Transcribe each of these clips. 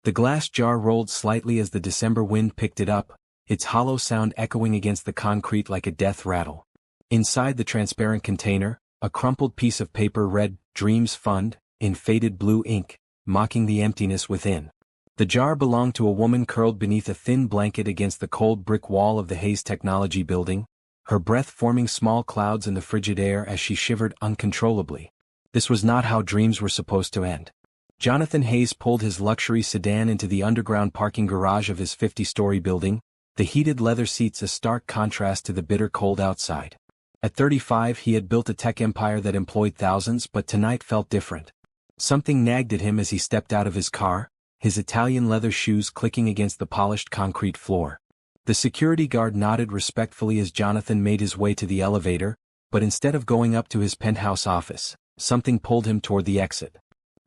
The glass jar rolled slightly as the December wind picked it up, its hollow sound echoing against the concrete like a death rattle. Inside the transparent container, a crumpled piece of paper read, "Dreams Fund," in faded blue ink, mocking the emptiness within. The jar belonged to a woman curled beneath a thin blanket against the cold brick wall of the Hayes Technology Building, her breath forming small clouds in the frigid air as she shivered uncontrollably. This was not how dreams were supposed to end. Jonathan Hayes pulled his luxury sedan into the underground parking garage of his 50-story building, the heated leather seats a stark contrast to the bitter cold outside. At 35 he had built a tech empire that employed thousands, but tonight felt different. Something nagged at him as he stepped out of his car, his Italian leather shoes clicking against the polished concrete floor. The security guard nodded respectfully as Jonathan made his way to the elevator, but instead of going up to his penthouse office, something pulled him toward the exit.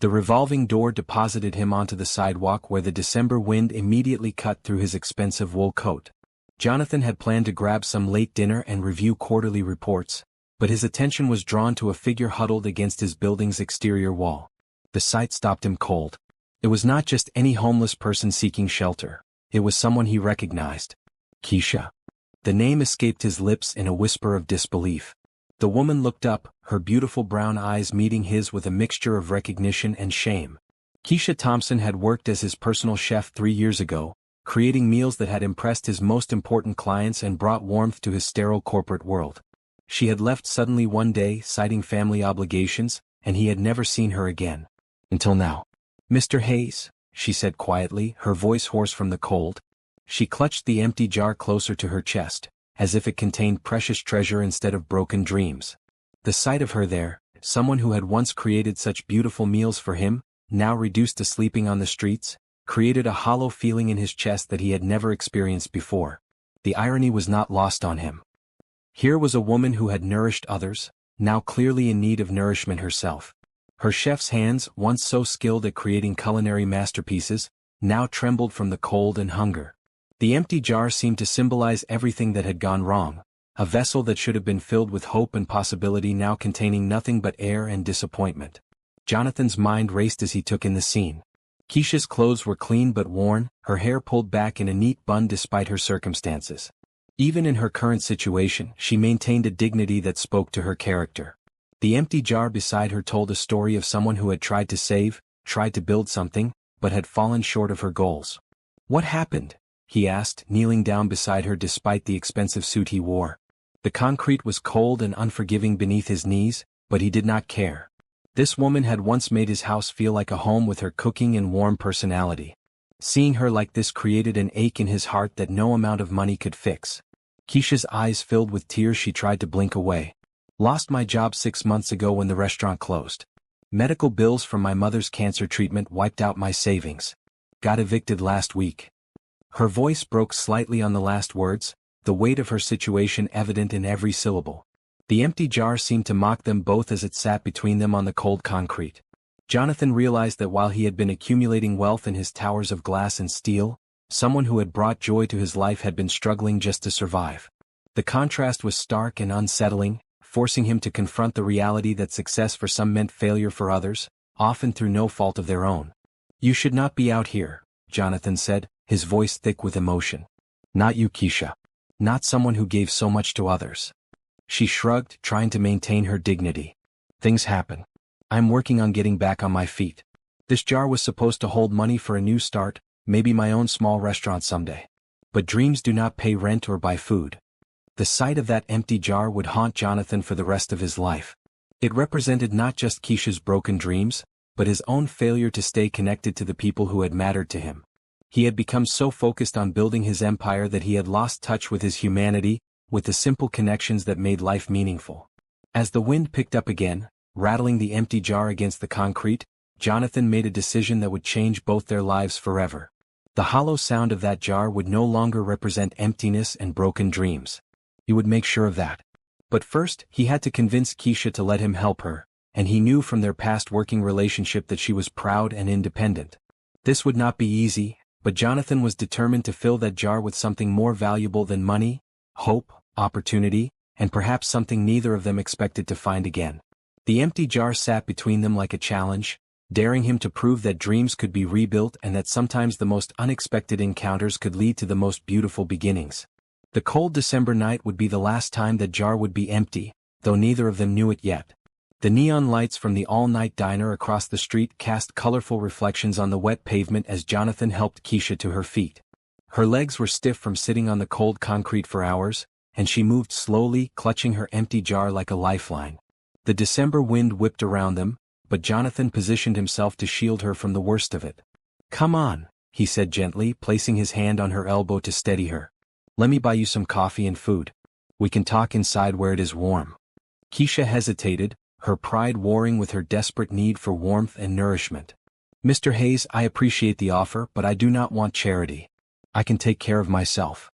The revolving door deposited him onto the sidewalk where the December wind immediately cut through his expensive wool coat. Jonathan had planned to grab some late dinner and review quarterly reports, but his attention was drawn to a figure huddled against his building's exterior wall. The sight stopped him cold. It was not just any homeless person seeking shelter. It was someone he recognized. Keisha. The name escaped his lips in a whisper of disbelief. The woman looked up, her beautiful brown eyes meeting his with a mixture of recognition and shame. Keisha Thompson had worked as his personal chef 3 years ago, creating meals that had impressed his most important clients and brought warmth to his sterile corporate world. She had left suddenly one day, citing family obligations, and he had never seen her again. Until now. "Mr. Hayes," she said quietly, her voice hoarse from the cold. She clutched the empty jar closer to her chest, as if it contained precious treasure instead of broken dreams. The sight of her there, someone who had once created such beautiful meals for him, now reduced to sleeping on the streets, created a hollow feeling in his chest that he had never experienced before. The irony was not lost on him. Here was a woman who had nourished others, now clearly in need of nourishment herself. Her chef's hands, once so skilled at creating culinary masterpieces, now trembled from the cold and hunger. The empty jar seemed to symbolize everything that had gone wrong, a vessel that should have been filled with hope and possibility now containing nothing but air and disappointment. Jonathan's mind raced as he took in the scene. Keisha's clothes were clean but worn, her hair pulled back in a neat bun despite her circumstances. Even in her current situation, she maintained a dignity that spoke to her character. The empty jar beside her told a story of someone who had tried to save, tried to build something, but had fallen short of her goals. "What happened?" he asked, kneeling down beside her despite the expensive suit he wore. The concrete was cold and unforgiving beneath his knees, but he did not care. This woman had once made his house feel like a home with her cooking and warm personality. Seeing her like this created an ache in his heart that no amount of money could fix. Keisha's eyes filled with tears. She tried to blink away. "Lost my job 6 months ago when the restaurant closed. Medical bills from my mother's cancer treatment wiped out my savings. Got evicted last week." Her voice broke slightly on the last words, the weight of her situation evident in every syllable. The empty jar seemed to mock them both as it sat between them on the cold concrete. Jonathan realized that while he had been accumulating wealth in his towers of glass and steel, someone who had brought joy to his life had been struggling just to survive. The contrast was stark and unsettling, forcing him to confront the reality that success for some meant failure for others, often through no fault of their own. "You should not be out here," Jonathan said, his voice thick with emotion. "Not you, Keisha. Not someone who gave so much to others." She shrugged, trying to maintain her dignity. "Things happen. I'm working on getting back on my feet. This jar was supposed to hold money for a new start, maybe my own small restaurant someday. But dreams do not pay rent or buy food." The sight of that empty jar would haunt Jonathan for the rest of his life. It represented not just Keisha's broken dreams, but his own failure to stay connected to the people who had mattered to him. He had become so focused on building his empire that he had lost touch with his humanity, with the simple connections that made life meaningful. As the wind picked up again, rattling the empty jar against the concrete, Jonathan made a decision that would change both their lives forever. The hollow sound of that jar would no longer represent emptiness and broken dreams. He would make sure of that. But first, he had to convince Keisha to let him help her, and he knew from their past working relationship that she was proud and independent. This would not be easy, but Jonathan was determined to fill that jar with something more valuable than money, hope, opportunity, and perhaps something neither of them expected to find again. The empty jar sat between them like a challenge, daring him to prove that dreams could be rebuilt and that sometimes the most unexpected encounters could lead to the most beautiful beginnings. The cold December night would be the last time that jar would be empty, though neither of them knew it yet. The neon lights from the all-night diner across the street cast colorful reflections on the wet pavement as Jonathan helped Keisha to her feet. Her legs were stiff from sitting on the cold concrete for hours, and she moved slowly, clutching her empty jar like a lifeline. The December wind whipped around them, but Jonathan positioned himself to shield her from the worst of it. "Come on," he said gently, placing his hand on her elbow to steady her. "Let me buy you some coffee and food. We can talk inside where it is warm." Keisha hesitated, her pride warring with her desperate need for warmth and nourishment. "Mr. Hayes, I appreciate the offer, but I do not want charity. I can take care of myself."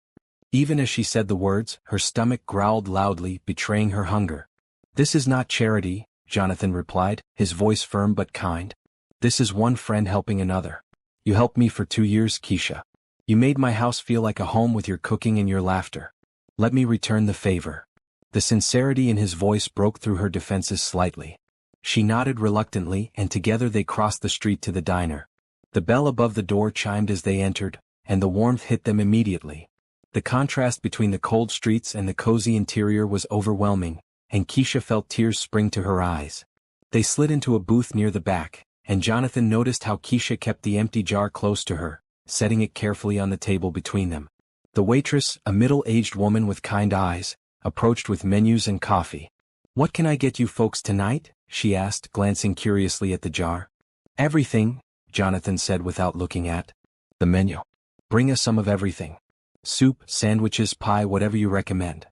Even as she said the words, her stomach growled loudly, betraying her hunger. "This is not charity," Jonathan replied, his voice firm but kind. "This is one friend helping another. You helped me for 2 years, Keisha. You made my house feel like a home with your cooking and your laughter. Let me return the favor." The sincerity in his voice broke through her defenses slightly. She nodded reluctantly, and together they crossed the street to the diner. The bell above the door chimed as they entered, and the warmth hit them immediately. The contrast between the cold streets and the cozy interior was overwhelming, and Keisha felt tears spring to her eyes. They slid into a booth near the back, and Jonathan noticed how Keisha kept the empty jar close to her, setting it carefully on the table between them. The waitress, a middle-aged woman with kind eyes, approached with menus and coffee. "What can I get you folks tonight?" she asked, glancing curiously at the jar. "Everything," Jonathan said without looking at the menu. "Bring us some of everything. Soup, sandwiches, pie, whatever you recommend."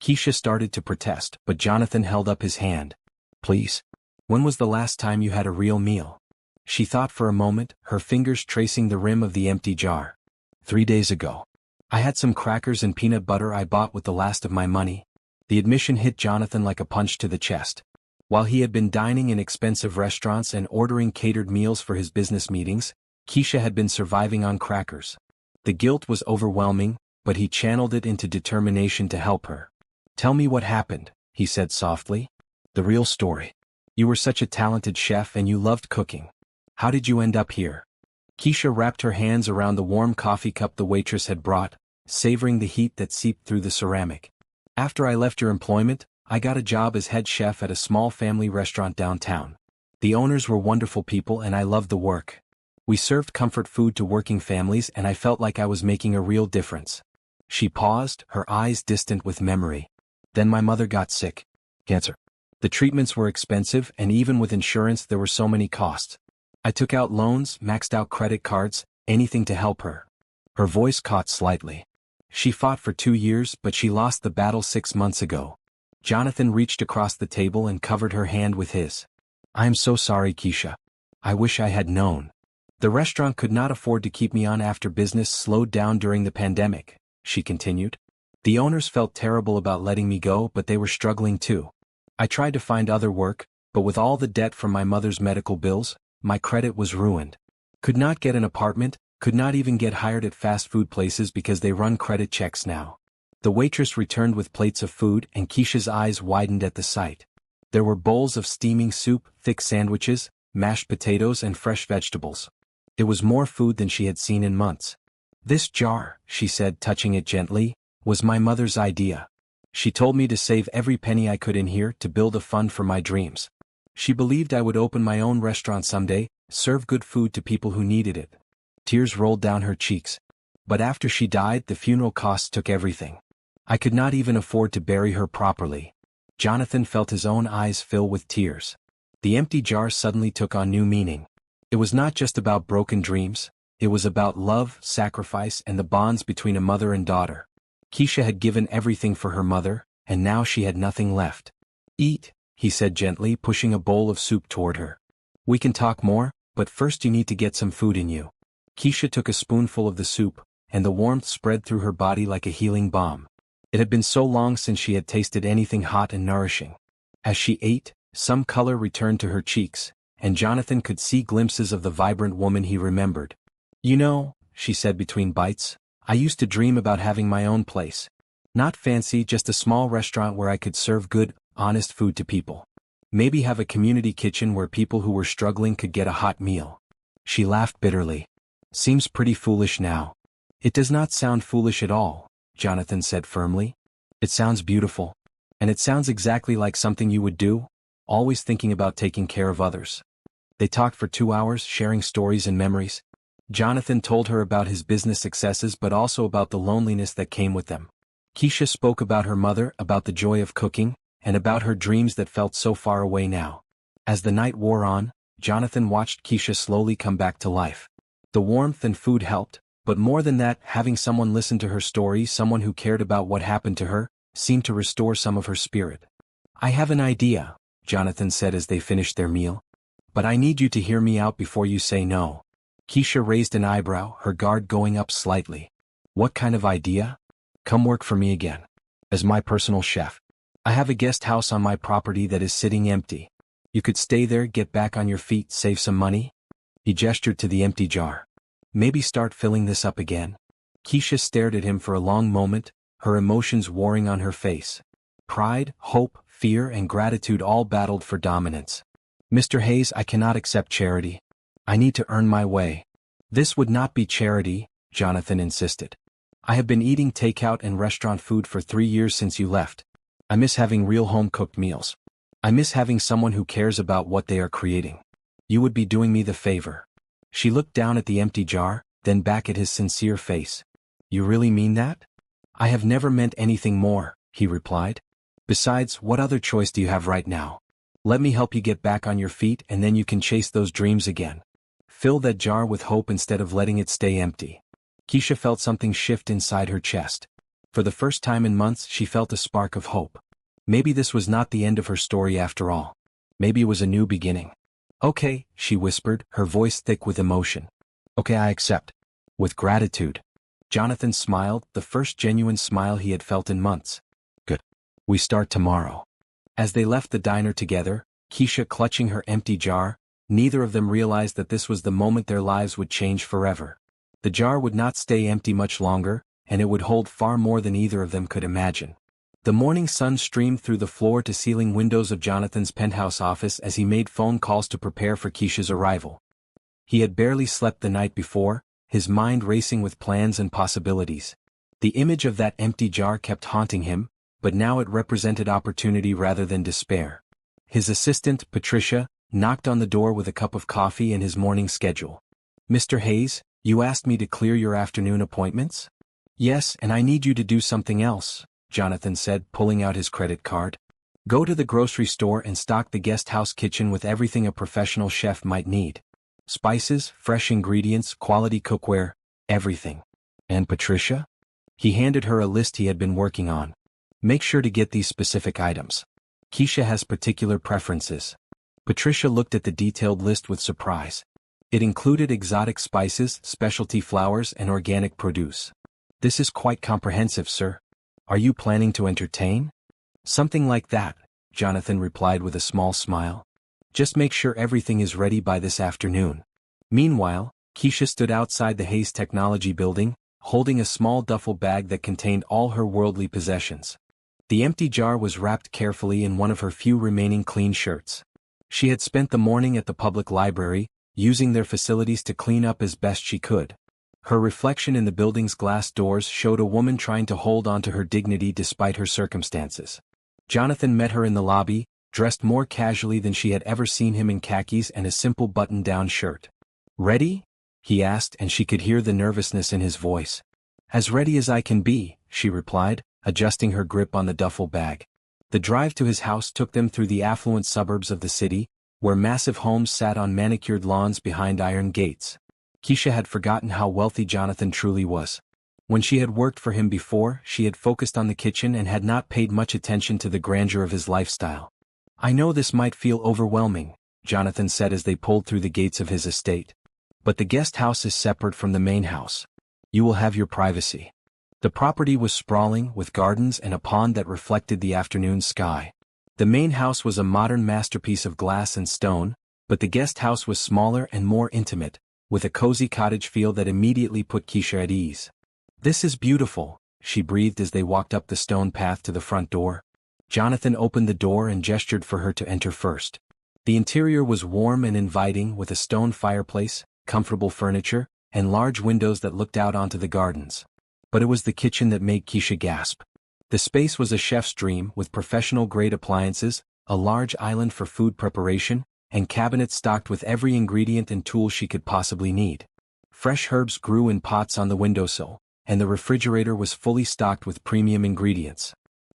Keisha started to protest, but Jonathan held up his hand. "Please. When was the last time you had a real meal?" She thought for a moment, her fingers tracing the rim of the empty jar. 3 days ago. I had some crackers and peanut butter I bought with the last of my money." The admission hit Jonathan like a punch to the chest. While he had been dining in expensive restaurants and ordering catered meals for his business meetings, Keisha had been surviving on crackers. The guilt was overwhelming, but he channeled it into determination to help her. "Tell me what happened," he said softly. "The real story. You were such a talented chef and you loved cooking. How did you end up here?" Keisha wrapped her hands around the warm coffee cup the waitress had brought, savoring the heat that seeped through the ceramic. "After I left your employment, I got a job as head chef at a small family restaurant downtown. The owners were wonderful people and I loved the work. We served comfort food to working families and I felt like I was making a real difference." She paused, her eyes distant with memory. "Then my mother got sick. Cancer. The treatments were expensive and even with insurance there were so many costs. I took out loans, maxed out credit cards, anything to help her." Her voice caught slightly. "She fought for 2 years but she lost the battle 6 months ago." Jonathan reached across the table and covered her hand with his. "I am so sorry, Keisha. I wish I had known. The restaurant could not afford to keep me on after business slowed down during the pandemic," she continued. "The owners felt terrible about letting me go but they were struggling too. I tried to find other work, but with all the debt from my mother's medical bills, my credit was ruined. Could not get an apartment, could not even get hired at fast food places because they run credit checks now." The waitress returned with plates of food and Keisha's eyes widened at the sight. There were bowls of steaming soup, thick sandwiches, mashed potatoes and fresh vegetables. It was more food than she had seen in months. "This jar," she said, touching it gently, "was my mother's idea. She told me to save every penny I could in here to build a fund for my dreams. She believed I would open my own restaurant someday, serve good food to people who needed it." Tears rolled down her cheeks. "But after she died, the funeral costs took everything. I could not even afford to bury her properly." Jonathan felt his own eyes fill with tears. The empty jar suddenly took on new meaning. It was not just about broken dreams, it was about love, sacrifice, and the bonds between a mother and daughter. Keisha had given everything for her mother, and now she had nothing left. "Eat," he said gently, pushing a bowl of soup toward her. "We can talk more, but first you need to get some food in you." Keisha took a spoonful of the soup, and the warmth spread through her body like a healing balm. It had been so long since she had tasted anything hot and nourishing. As she ate, some color returned to her cheeks, and Jonathan could see glimpses of the vibrant woman he remembered. "You know," she said between bites, "I used to dream about having my own place. Not fancy, just a small restaurant where I could serve good, honest food to people. Maybe have a community kitchen where people who were struggling could get a hot meal. She laughed bitterly. Seems pretty foolish now. It does not sound foolish at all, Jonathan said firmly. It sounds beautiful. And it sounds exactly like something you would do, always thinking about taking care of others. They talked for 2 hours, sharing stories and memories. Jonathan told her about his business successes but also about the loneliness that came with them. Keisha spoke about her mother, about the joy of cooking, and about her dreams that felt so far away now. As the night wore on, Jonathan watched Keisha slowly come back to life. The warmth and food helped, but more than that, having someone listen to her story, someone who cared about what happened to her, seemed to restore some of her spirit. I have an idea, Jonathan said as they finished their meal. But I need you to hear me out before you say no. Keisha raised an eyebrow, her guard going up slightly. What kind of idea? Come work for me again. As my personal chef. I have a guest house on my property that is sitting empty. You could stay there, get back on your feet, save some money. He gestured to the empty jar. Maybe start filling this up again. Keisha stared at him for a long moment, her emotions warring on her face. Pride, hope, fear, and gratitude all battled for dominance. Mr. Hayes, I cannot accept charity. I need to earn my way. This would not be charity, Jonathan insisted. I have been eating takeout and restaurant food for 3 years since you left. I miss having real home-cooked meals. I miss having someone who cares about what they are creating. You would be doing me the favor. She looked down at the empty jar, then back at his sincere face. You really mean that? I have never meant anything more, he replied. Besides, what other choice do you have right now? Let me help you get back on your feet and then you can chase those dreams again. Fill that jar with hope instead of letting it stay empty. Keisha felt something shift inside her chest. For the first time in months, she felt a spark of hope. Maybe this was not the end of her story after all. Maybe it was a new beginning. Okay, she whispered, her voice thick with emotion. Okay, I accept. With gratitude. Jonathan smiled, the first genuine smile he had felt in months. Good. We start tomorrow. As they left the diner together, Keisha clutching her empty jar, neither of them realized that this was the moment their lives would change forever. The jar would not stay empty much longer, and it would hold far more than either of them could imagine. The morning sun streamed through the floor-to-ceiling windows of Jonathan's penthouse office as he made phone calls to prepare for Keisha's arrival. He had barely slept the night before, his mind racing with plans and possibilities. The image of that empty jar kept haunting him, but now it represented opportunity rather than despair. His assistant, Patricia, knocked on the door with a cup of coffee and his morning schedule. Mr. Hayes, you asked me to clear your afternoon appointments? Yes, and I need you to do something else, Jonathan said, pulling out his credit card. Go to the grocery store and stock the guest house kitchen with everything a professional chef might need. Spices, fresh ingredients, quality cookware, everything. And Patricia? He handed her a list he had been working on. Make sure to get these specific items. Keisha has particular preferences. Patricia looked at the detailed list with surprise. It included exotic spices, specialty flours, and organic produce. This is quite comprehensive, sir. Are you planning to entertain? Something like that, Jonathan replied with a small smile. Just make sure everything is ready by this afternoon. Meanwhile, Keisha stood outside the Hayes Technology building, holding a small duffel bag that contained all her worldly possessions. The empty jar was wrapped carefully in one of her few remaining clean shirts. She had spent the morning at the public library, using their facilities to clean up as best she could. Her reflection in the building's glass doors showed a woman trying to hold on to her dignity despite her circumstances. Jonathan met her in the lobby, dressed more casually than she had ever seen him, in khakis and a simple button-down shirt. Ready? He asked, and she could hear the nervousness in his voice. As ready as I can be, she replied, adjusting her grip on the duffel bag. The drive to his house took them through the affluent suburbs of the city, where massive homes sat on manicured lawns behind iron gates. Keisha had forgotten how wealthy Jonathan truly was. When she had worked for him before, she had focused on the kitchen and had not paid much attention to the grandeur of his lifestyle. I know this might feel overwhelming, Jonathan said as they pulled through the gates of his estate. But the guest house is separate from the main house. You will have your privacy. The property was sprawling, with gardens and a pond that reflected the afternoon sky. The main house was a modern masterpiece of glass and stone, but the guest house was smaller and more intimate, with a cozy cottage feel that immediately put Keisha at ease. This is beautiful, she breathed as they walked up the stone path to the front door. Jonathan opened the door and gestured for her to enter first. The interior was warm and inviting with a stone fireplace, comfortable furniture, and large windows that looked out onto the gardens. But it was the kitchen that made Keisha gasp. The space was a chef's dream with professional-grade appliances, a large island for food preparation, and cabinets stocked with every ingredient and tool she could possibly need. Fresh herbs grew in pots on the windowsill, and the refrigerator was fully stocked with premium ingredients.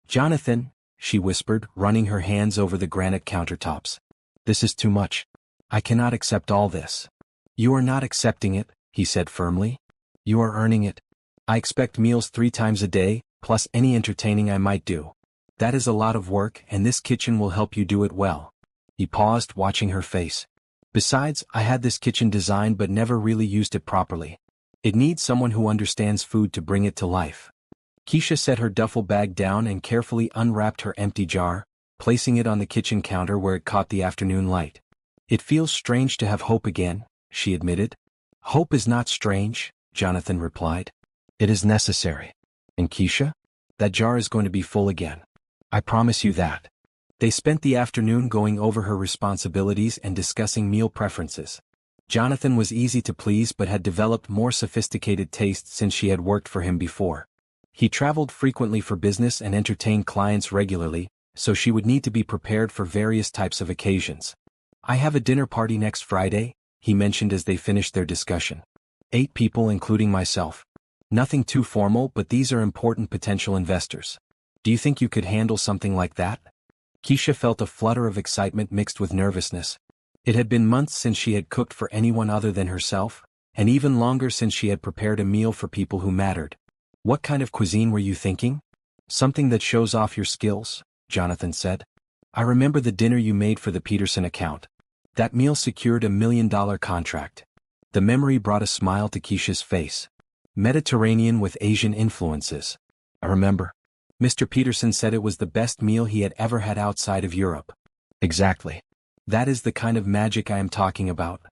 "Jonathan," she whispered, running her hands over the granite countertops. "This is too much. I cannot accept all this." "You are not accepting it," he said firmly. "You are earning it. I expect meals 3 times a day, plus any entertaining I might do. That is a lot of work, and this kitchen will help you do it well." He paused, watching her face. "Besides, I had this kitchen designed but never really used it properly. It needs someone who understands food to bring it to life." Keisha set her duffel bag down and carefully unwrapped her empty jar, placing it on the kitchen counter where it caught the afternoon light. "It feels strange to have hope again," she admitted. "Hope is not strange," Jonathan replied. "It is necessary. And Keisha? That jar is going to be full again. I promise you that." They spent the afternoon going over her responsibilities and discussing meal preferences. Jonathan was easy to please but had developed more sophisticated tastes since she had worked for him before. He traveled frequently for business and entertained clients regularly, so she would need to be prepared for various types of occasions. "I have a dinner party next Friday," he mentioned as they finished their discussion. 8 people including myself. Nothing too formal, but these are important potential investors. Do you think you could handle something like that? Keisha felt a flutter of excitement mixed with nervousness. It had been months since she had cooked for anyone other than herself, and even longer since she had prepared a meal for people who mattered. "What kind of cuisine were you thinking?" "Something that shows off your skills," Jonathan said. "I remember the dinner you made for the Peterson account. That meal secured a $1 million contract." The memory brought a smile to Keisha's face. "Mediterranean with Asian influences. I remember. Mr. Peterson said it was the best meal he had ever had outside of Europe." "Exactly. That is the kind of magic I am talking about."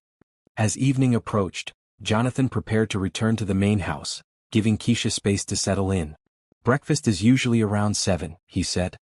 As evening approached, Jonathan prepared to return to the main house, giving Keisha space to settle in. "Breakfast is usually around 7, he said.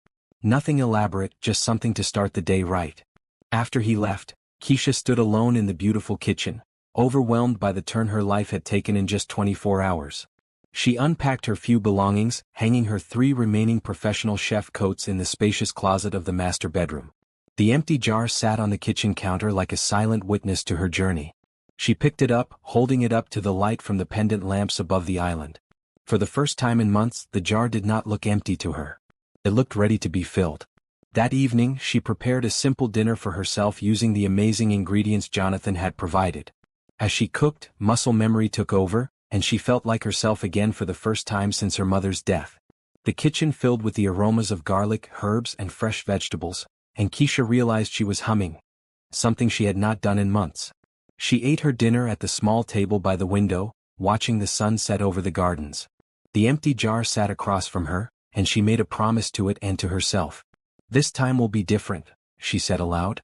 "Nothing elaborate, just something to start the day right." After he left, Keisha stood alone in the beautiful kitchen, overwhelmed by the turn her life had taken in just 24 hours. She unpacked her few belongings, hanging her 3 remaining professional chef coats in the spacious closet of the master bedroom. The empty jar sat on the kitchen counter like a silent witness to her journey. She picked it up, holding it up to the light from the pendant lamps above the island. For the first time in months, the jar did not look empty to her. It looked ready to be filled. That evening, she prepared a simple dinner for herself using the amazing ingredients Jonathan had provided. As she cooked, muscle memory took over, and she felt like herself again for the first time since her mother's death. The kitchen filled with the aromas of garlic, herbs, and fresh vegetables, and Keisha realized she was humming. Something she had not done in months. She ate her dinner at the small table by the window, watching the sun set over the gardens. The empty jar sat across from her, and she made a promise to it and to herself. "This time will be different," she said aloud.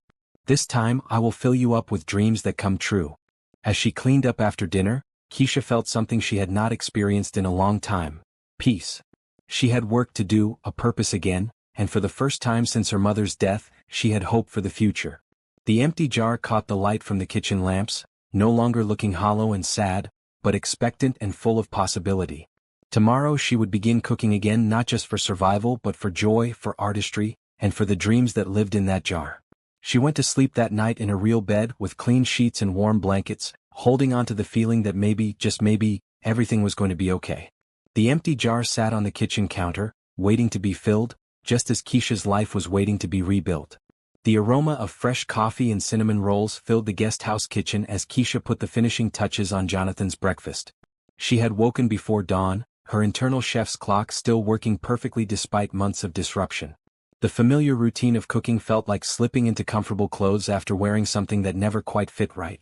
"This time I will fill you up with dreams that come true." As she cleaned up after dinner, Keisha felt something she had not experienced in a long time: peace. She had work to do, a purpose again, and for the first time since her mother's death, she had hope for the future. The empty jar caught the light from the kitchen lamps, no longer looking hollow and sad, but expectant and full of possibility. Tomorrow she would begin cooking again, not just for survival but for joy, for artistry, and for the dreams that lived in that jar. She went to sleep that night in a real bed with clean sheets and warm blankets, holding on to the feeling that maybe, just maybe, everything was going to be okay. The empty jar sat on the kitchen counter, waiting to be filled, just as Keisha's life was waiting to be rebuilt. The aroma of fresh coffee and cinnamon rolls filled the guest house kitchen as Keisha put the finishing touches on Jonathan's breakfast. She had woken before dawn, her internal chef's clock still working perfectly despite months of disruption. The familiar routine of cooking felt like slipping into comfortable clothes after wearing something that never quite fit right.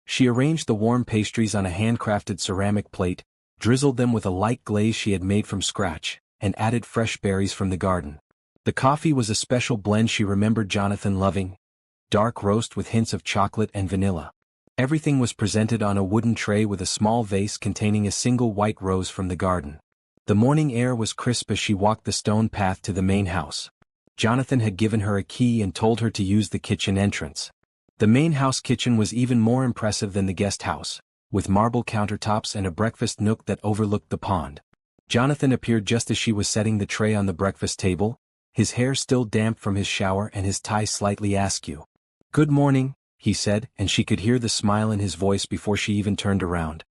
She arranged the warm pastries on a handcrafted ceramic plate, drizzled them with a light glaze she had made from scratch, and added fresh berries from the garden. The coffee was a special blend she remembered Jonathan loving: dark roast with hints of chocolate and vanilla. Everything was presented on a wooden tray with a small vase containing a single white rose from the garden. The morning air was crisp as she walked the stone path to the main house. Jonathan had given her a key and told her to use the kitchen entrance. The main house kitchen was even more impressive than the guest house, with marble countertops and a breakfast nook that overlooked the pond. Jonathan appeared just as she was setting the tray on the breakfast table, his hair still damp from his shower and his tie slightly askew. "Good morning," he said, and she could hear the smile in his voice before she even turned around.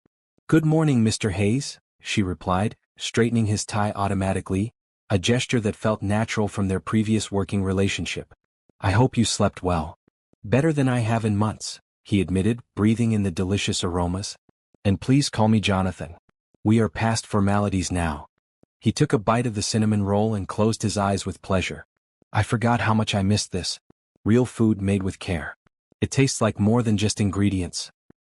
"Good morning, Mr. Hayes," she replied, straightening his tie automatically, a gesture that felt natural from their previous working relationship. "I hope you slept well." "Better than I have in months," he admitted, breathing in the delicious aromas. "And please call me Jonathan. We are past formalities now." He took a bite of the cinnamon roll and closed his eyes with pleasure. "I forgot how much I missed this. Real food made with care. It tastes like more than just ingredients."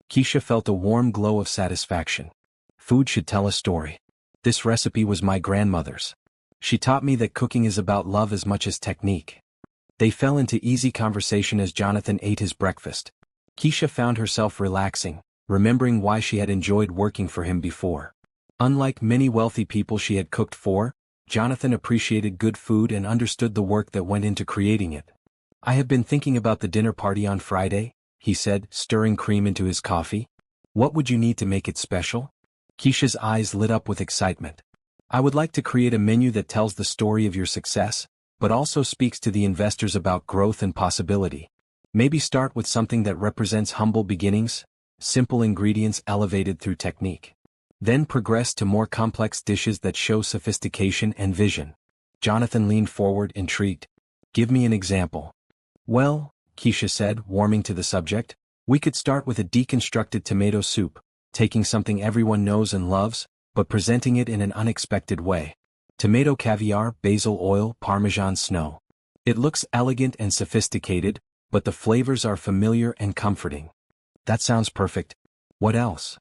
Keisha felt a warm glow of satisfaction. Food should tell a story. "This recipe was my grandmother's. She taught me that cooking is about love as much as technique." They fell into easy conversation as Jonathan ate his breakfast. Keisha found herself relaxing, remembering why she had enjoyed working for him before. Unlike many wealthy people she had cooked for, Jonathan appreciated good food and understood the work that went into creating it. "I have been thinking about the dinner party on Friday," he said, stirring cream into his coffee. "What would you need to make it special?" Keisha's eyes lit up with excitement. "I would like to create a menu that tells the story of your success, but also speaks to the investors about growth and possibility. Maybe start with something that represents humble beginnings, simple ingredients elevated through technique. Then progress to more complex dishes that show sophistication and vision." Jonathan leaned forward, intrigued. "Give me an example." "Well," Keisha said, warming to the subject, "we could start with a deconstructed tomato soup, taking something everyone knows and loves, but presenting it in an unexpected way. Tomato caviar, basil oil, Parmesan snow. It looks elegant and sophisticated, but the flavors are familiar and comforting." "That sounds perfect. What else?"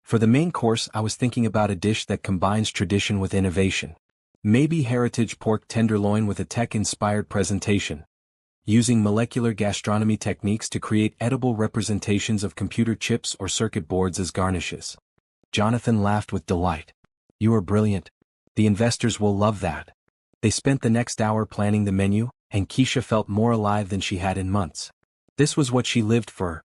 "For the main course I was thinking about a dish that combines tradition with innovation. Maybe heritage pork tenderloin with a tech-inspired presentation, using molecular gastronomy techniques to create edible representations of computer chips or circuit boards as garnishes." Jonathan laughed with delight. "You are brilliant. The investors will love that." They spent the next hour planning the menu, and Keisha felt more alive than she had in months. This was what she lived for.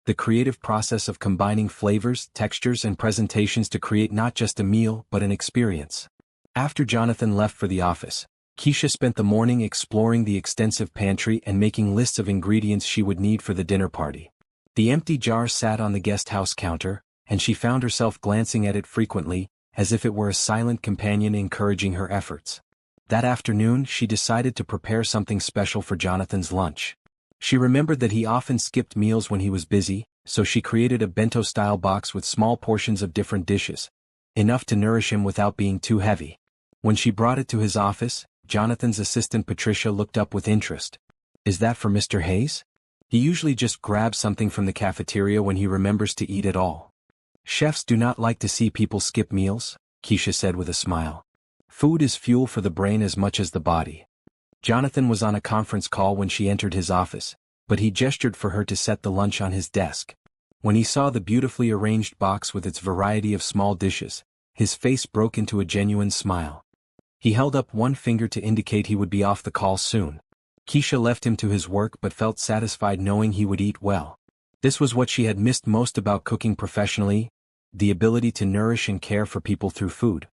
The creative process of combining flavors, textures, and presentations to create not just a meal but an experience. After Jonathan left for the office, Keisha spent the morning exploring the extensive pantry and making lists of ingredients she would need for the dinner party. The empty jar sat on the guest house counter, and she found herself glancing at it frequently, as if it were a silent companion encouraging her efforts. That afternoon she decided to prepare something special for Jonathan's lunch. She remembered that he often skipped meals when he was busy, so she created a bento-style box with small portions of different dishes, enough to nourish him without being too heavy. When she brought it to his office, Jonathan's assistant Patricia looked up with interest. "Is that for Mr. Hayes? He usually just grabs something from the cafeteria when he remembers to eat at all." "Chefs do not like to see people skip meals," Keisha said with a smile. "Food is fuel for the brain as much as the body." Jonathan was on a conference call when she entered his office, but he gestured for her to set the lunch on his desk. When he saw the beautifully arranged box with its variety of small dishes, his face broke into a genuine smile. He held up one finger to indicate he would be off the call soon. Keisha left him to his work but felt satisfied knowing he would eat well. This was what she had missed most about cooking professionally, the ability to nourish and care for people through food.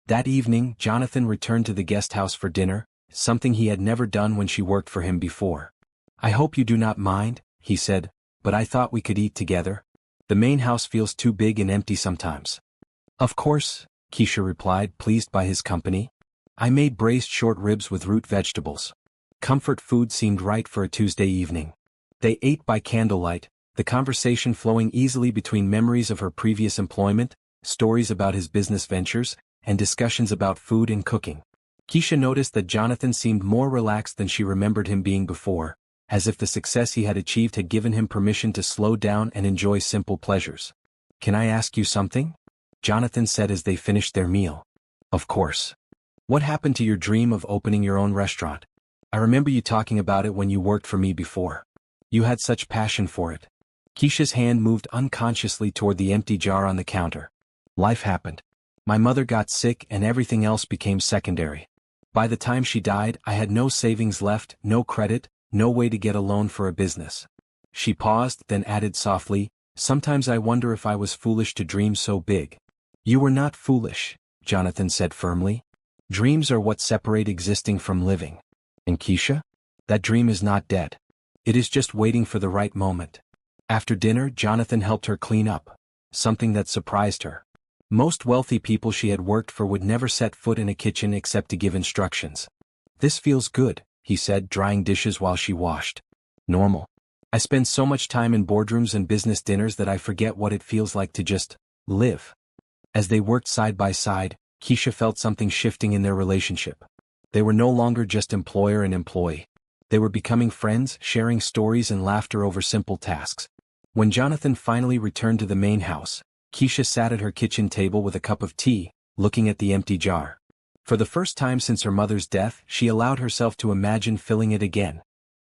That evening, Jonathan returned to the guest house for dinner, something he had never done when she worked for him before. "I hope you do not mind," he said, "but I thought we could eat together. The main house feels too big and empty sometimes." "Of course," Keisha replied, pleased by his company. "I made braised short ribs with root vegetables." Comfort food seemed right for a Tuesday evening. They ate by candlelight, the conversation flowing easily between memories of her previous employment, stories about his business ventures, and discussions about food and cooking. Keisha noticed that Jonathan seemed more relaxed than she remembered him being before, as if the success he had achieved had given him permission to slow down and enjoy simple pleasures. "Can I ask you something?" Jonathan said as they finished their meal. "Of course. What happened to your dream of opening your own restaurant? I remember you talking about it when you worked for me before. You had such passion for it." Keisha's hand moved unconsciously toward the empty jar on the counter. "Life happened. My mother got sick and everything else became secondary. By the time she died, I had no savings left, no credit, no way to get a loan for a business. She paused, then added softly, "Sometimes I wonder if I was foolish to dream so big." "You were not foolish," Jonathan said firmly. "Dreams are what separate existing from living. And Keisha? That dream is not dead. It is just waiting for the right moment." After dinner, Jonathan helped her clean up, something that surprised her. Most wealthy people she had worked for would never set foot in a kitchen except to give instructions. "This feels good," he said, drying dishes while she washed. "Normal. I spend so much time in boardrooms and business dinners that I forget what it feels like to just live." As they worked side by side, Keisha felt something shifting in their relationship. They were no longer just employer and employee. They were becoming friends, sharing stories and laughter over simple tasks. When Jonathan finally returned to the main house, Keisha sat at her kitchen table with a cup of tea, looking at the empty jar. For the first time since her mother's death, she allowed herself to imagine filling it again.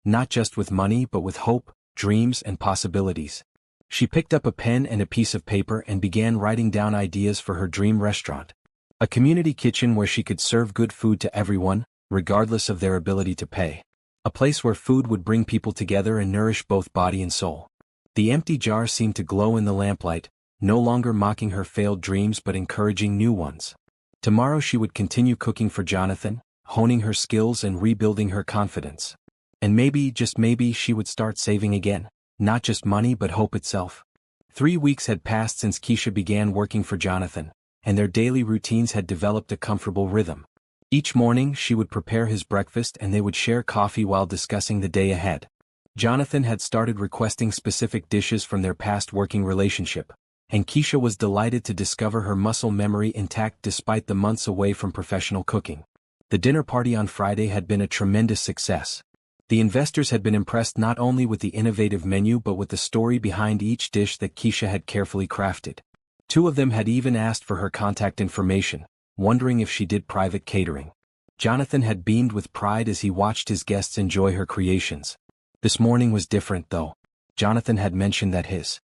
Not just with money but with hope, dreams and possibilities. She picked up a pen and a piece of paper and began writing down ideas for her dream restaurant. A community kitchen where she could serve good food to everyone, regardless of their ability to pay. A place where food would bring people together and nourish both body and soul. The empty jar seemed to glow in the lamplight, no longer mocking her failed dreams but encouraging new ones. Tomorrow she would continue cooking for Jonathan, honing her skills and rebuilding her confidence. And maybe, just maybe, she would start saving again, not just money but hope itself. 3 weeks had passed since Keisha began working for Jonathan, and their daily routines had developed a comfortable rhythm. Each morning she would prepare his breakfast and they would share coffee while discussing the day ahead. Jonathan had started requesting specific dishes from their past working relationship, and Keisha was delighted to discover her muscle memory intact despite the months away from professional cooking. The dinner party on Friday had been a tremendous success. The investors had been impressed not only with the innovative menu but with the story behind each dish that Keisha had carefully crafted. 2 of them had even asked for her contact information, wondering if she did private catering. Jonathan had beamed with pride as he watched his guests enjoy her creations. This morning was different though. Jonathan had mentioned that his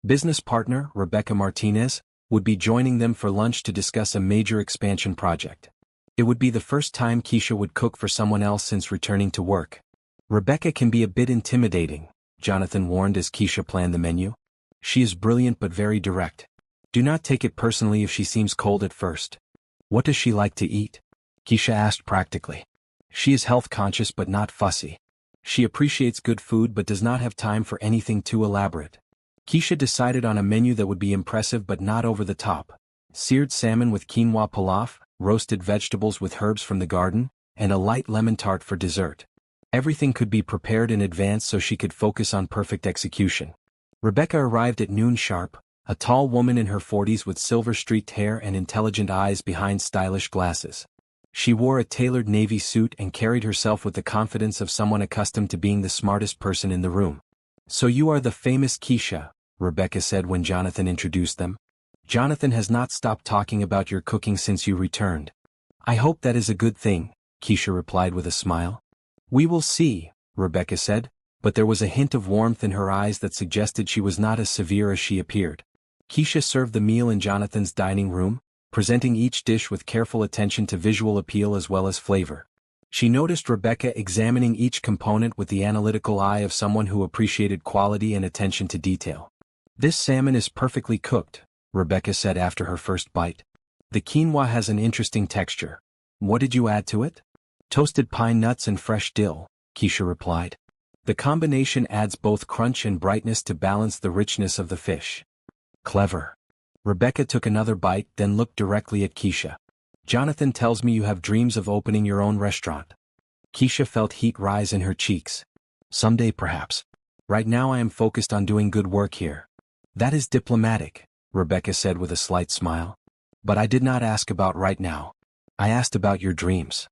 business partner, Rebecca Martinez, would be joining them for lunch to discuss a major expansion project. It would be the first time Keisha would cook for someone else since returning to work. "Rebecca can be a bit intimidating," Jonathan warned as Keisha planned the menu. "She is brilliant but very direct. Do not take it personally if she seems cold at first." "What does she like to eat?" Keisha asked practically. "She is health conscious but not fussy. She appreciates good food but does not have time for anything too elaborate." Keisha decided on a menu that would be impressive but not over the top. Seared salmon with quinoa pilaf, roasted vegetables with herbs from the garden, and a light lemon tart for dessert. Everything could be prepared in advance so she could focus on perfect execution. Rebecca arrived at noon sharp, a tall woman in her 40s with silver-streaked hair and intelligent eyes behind stylish glasses. She wore a tailored navy suit and carried herself with the confidence of someone accustomed to being the smartest person in the room. "So you are the famous Keisha," Rebecca said when Jonathan introduced them. "Jonathan has not stopped talking about your cooking since you returned." "I hope that is a good thing," Keisha replied with a smile. "We will see," Rebecca said, but there was a hint of warmth in her eyes that suggested she was not as severe as she appeared. Keisha served the meal in Jonathan's dining room, presenting each dish with careful attention to visual appeal as well as flavor. She noticed Rebecca examining each component with the analytical eye of someone who appreciated quality and attention to detail. "This salmon is perfectly cooked," Rebecca said after her first bite. "The quinoa has an interesting texture. What did you add to it?" "Toasted pine nuts and fresh dill," Keisha replied. "The combination adds both crunch and brightness to balance the richness of the fish." "Clever." Rebecca took another bite then looked directly at Keisha. "Jonathan tells me you have dreams of opening your own restaurant." Keisha felt heat rise in her cheeks. "Someday perhaps. Right now I am focused on doing good work here." "That is diplomatic," Rebecca said with a slight smile. "But I did not ask about right now. I asked about your dreams."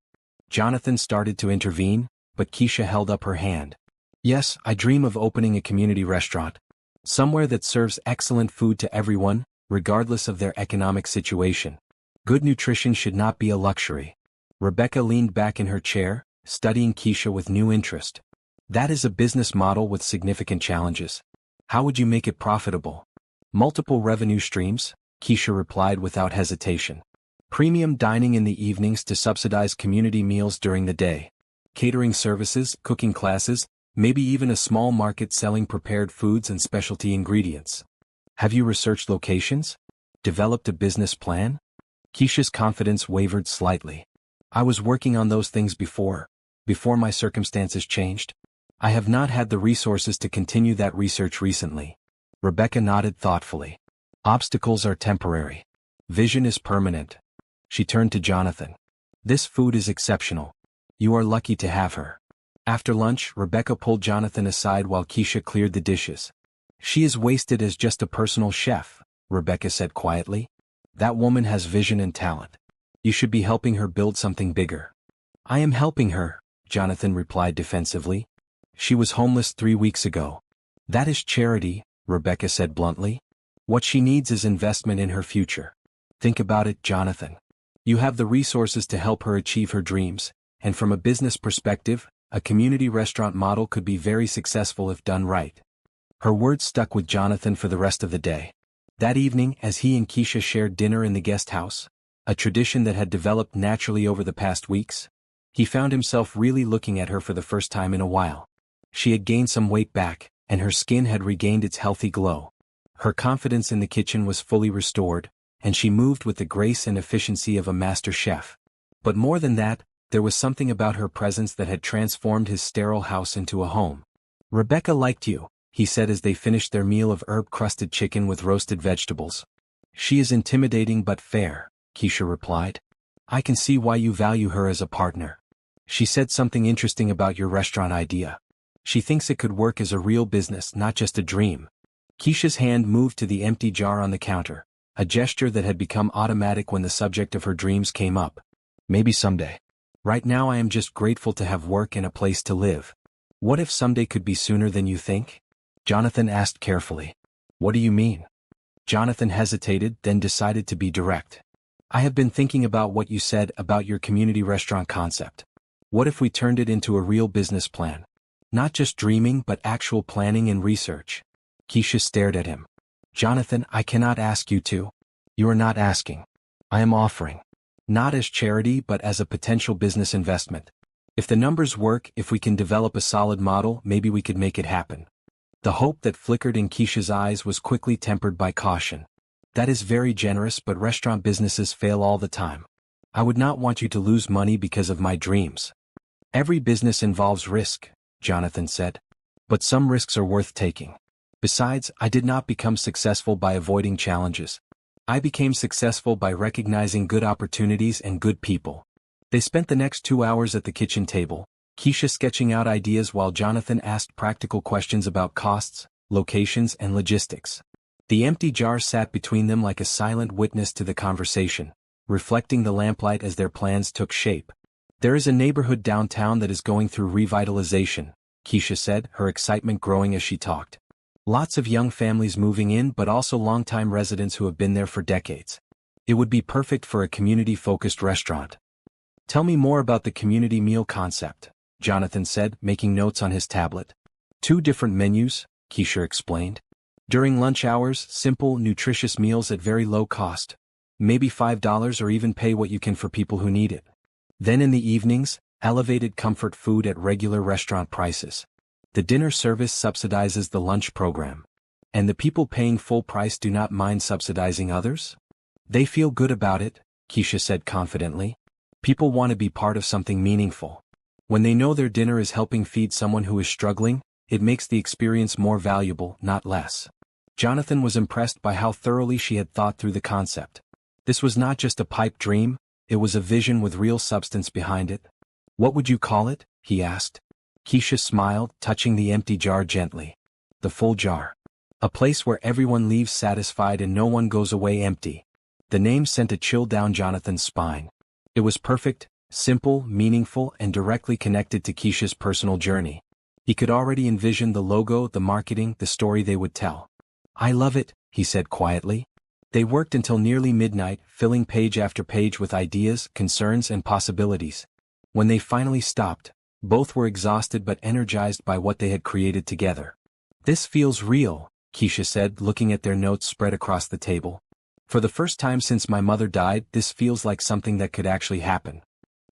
Jonathan started to intervene, but Keisha held up her hand. "Yes, I dream of opening a community restaurant. Somewhere that serves excellent food to everyone, regardless of their economic situation. Good nutrition should not be a luxury." Rebecca leaned back in her chair, studying Keisha with new interest. "That is a business model with significant challenges. How would you make it profitable?" "Multiple revenue streams," Keisha replied without hesitation. Premium dining in the evenings to subsidize community meals during the day. Catering services, cooking classes, maybe even a small market selling prepared foods and specialty ingredients. Have you researched locations? Developed a business plan? Keisha's confidence wavered slightly. I was working on those things before my circumstances changed. I have not had the resources to continue that research recently. Rebecca nodded thoughtfully. Obstacles are temporary. Vision is permanent. She turned to Jonathan. This food is exceptional. You are lucky to have her. After lunch, Rebecca pulled Jonathan aside while Keisha cleared the dishes. She is wasted as just a personal chef, Rebecca said quietly. That woman has vision and talent. You should be helping her build something bigger. I am helping her, Jonathan replied defensively. She was homeless 3 weeks ago. That is charity, Rebecca said bluntly. What she needs is investment in her future. Think about it, Jonathan. You have the resources to help her achieve her dreams, and from a business perspective, a community restaurant model could be very successful if done right. Her words stuck with Jonathan for the rest of the day. That evening, as he and Keisha shared dinner in the guest house, a tradition that had developed naturally over the past weeks, he found himself really looking at her for the first time in a while. She had gained some weight back, and her skin had regained its healthy glow. Her confidence in the kitchen was fully restored, and she moved with the grace and efficiency of a master chef. But more than that, there was something about her presence that had transformed his sterile house into a home. Rebecca liked you, he said as they finished their meal of herb-crusted chicken with roasted vegetables. She is intimidating but fair, Keisha replied. I can see why you value her as a partner. She said something interesting about your restaurant idea. She thinks it could work as a real business, not just a dream. Keisha's hand moved to the empty jar on the counter, a gesture that had become automatic when the subject of her dreams came up. Maybe someday. Right now I am just grateful to have work and a place to live. What if someday could be sooner than you think? Jonathan asked carefully. What do you mean? Jonathan hesitated, then decided to be direct. I have been thinking about what you said about your community restaurant concept. What if we turned it into a real business plan? Not just dreaming but actual planning and research. Keisha stared at him. Jonathan, I cannot ask you to. You are not asking. I am offering. Not as charity but as a potential business investment. If the numbers work, if we can develop a solid model, maybe we could make it happen. The hope that flickered in Keisha's eyes was quickly tempered by caution. That is very generous, but restaurant businesses fail all the time. I would not want you to lose money because of my dreams. Every business involves risk, Jonathan said. But some risks are worth taking. Besides, I did not become successful by avoiding challenges. I became successful by recognizing good opportunities and good people. They spent the next 2 hours at the kitchen table, Keisha sketching out ideas while Jonathan asked practical questions about costs, locations, and logistics. The empty jar sat between them like a silent witness to the conversation, reflecting the lamplight as their plans took shape. There is a neighborhood downtown that is going through revitalization, Keisha said, her excitement growing as she talked. Lots of young families moving in but also longtime residents who have been there for decades. It would be perfect for a community-focused restaurant. Tell me more about the community meal concept, Jonathan said, making notes on his tablet. 2 different menus, Keisha explained. During lunch hours, simple, nutritious meals at very low cost. Maybe $5 or even pay what you can for people who need it. Then in the evenings, elevated comfort food at regular restaurant prices. The dinner service subsidizes the lunch program. And the people paying full price do not mind subsidizing others? They feel good about it, Keisha said confidently. People want to be part of something meaningful. When they know their dinner is helping feed someone who is struggling, it makes the experience more valuable, not less. Jonathan was impressed by how thoroughly she had thought through the concept. This was not just a pipe dream, it was a vision with real substance behind it. What would you call it? He asked. Keisha smiled, touching the empty jar gently. The full jar. A place where everyone leaves satisfied and no one goes away empty. The name sent a chill down Jonathan's spine. It was perfect, simple, meaningful, and directly connected to Keisha's personal journey. He could already envision the logo, the marketing, the story they would tell. I love it, he said quietly. They worked until nearly midnight, filling page after page with ideas, concerns, and possibilities. When they finally stopped, both were exhausted but energized by what they had created together. This feels real, Keisha said, looking at their notes spread across the table. For the first time since my mother died, this feels like something that could actually happen.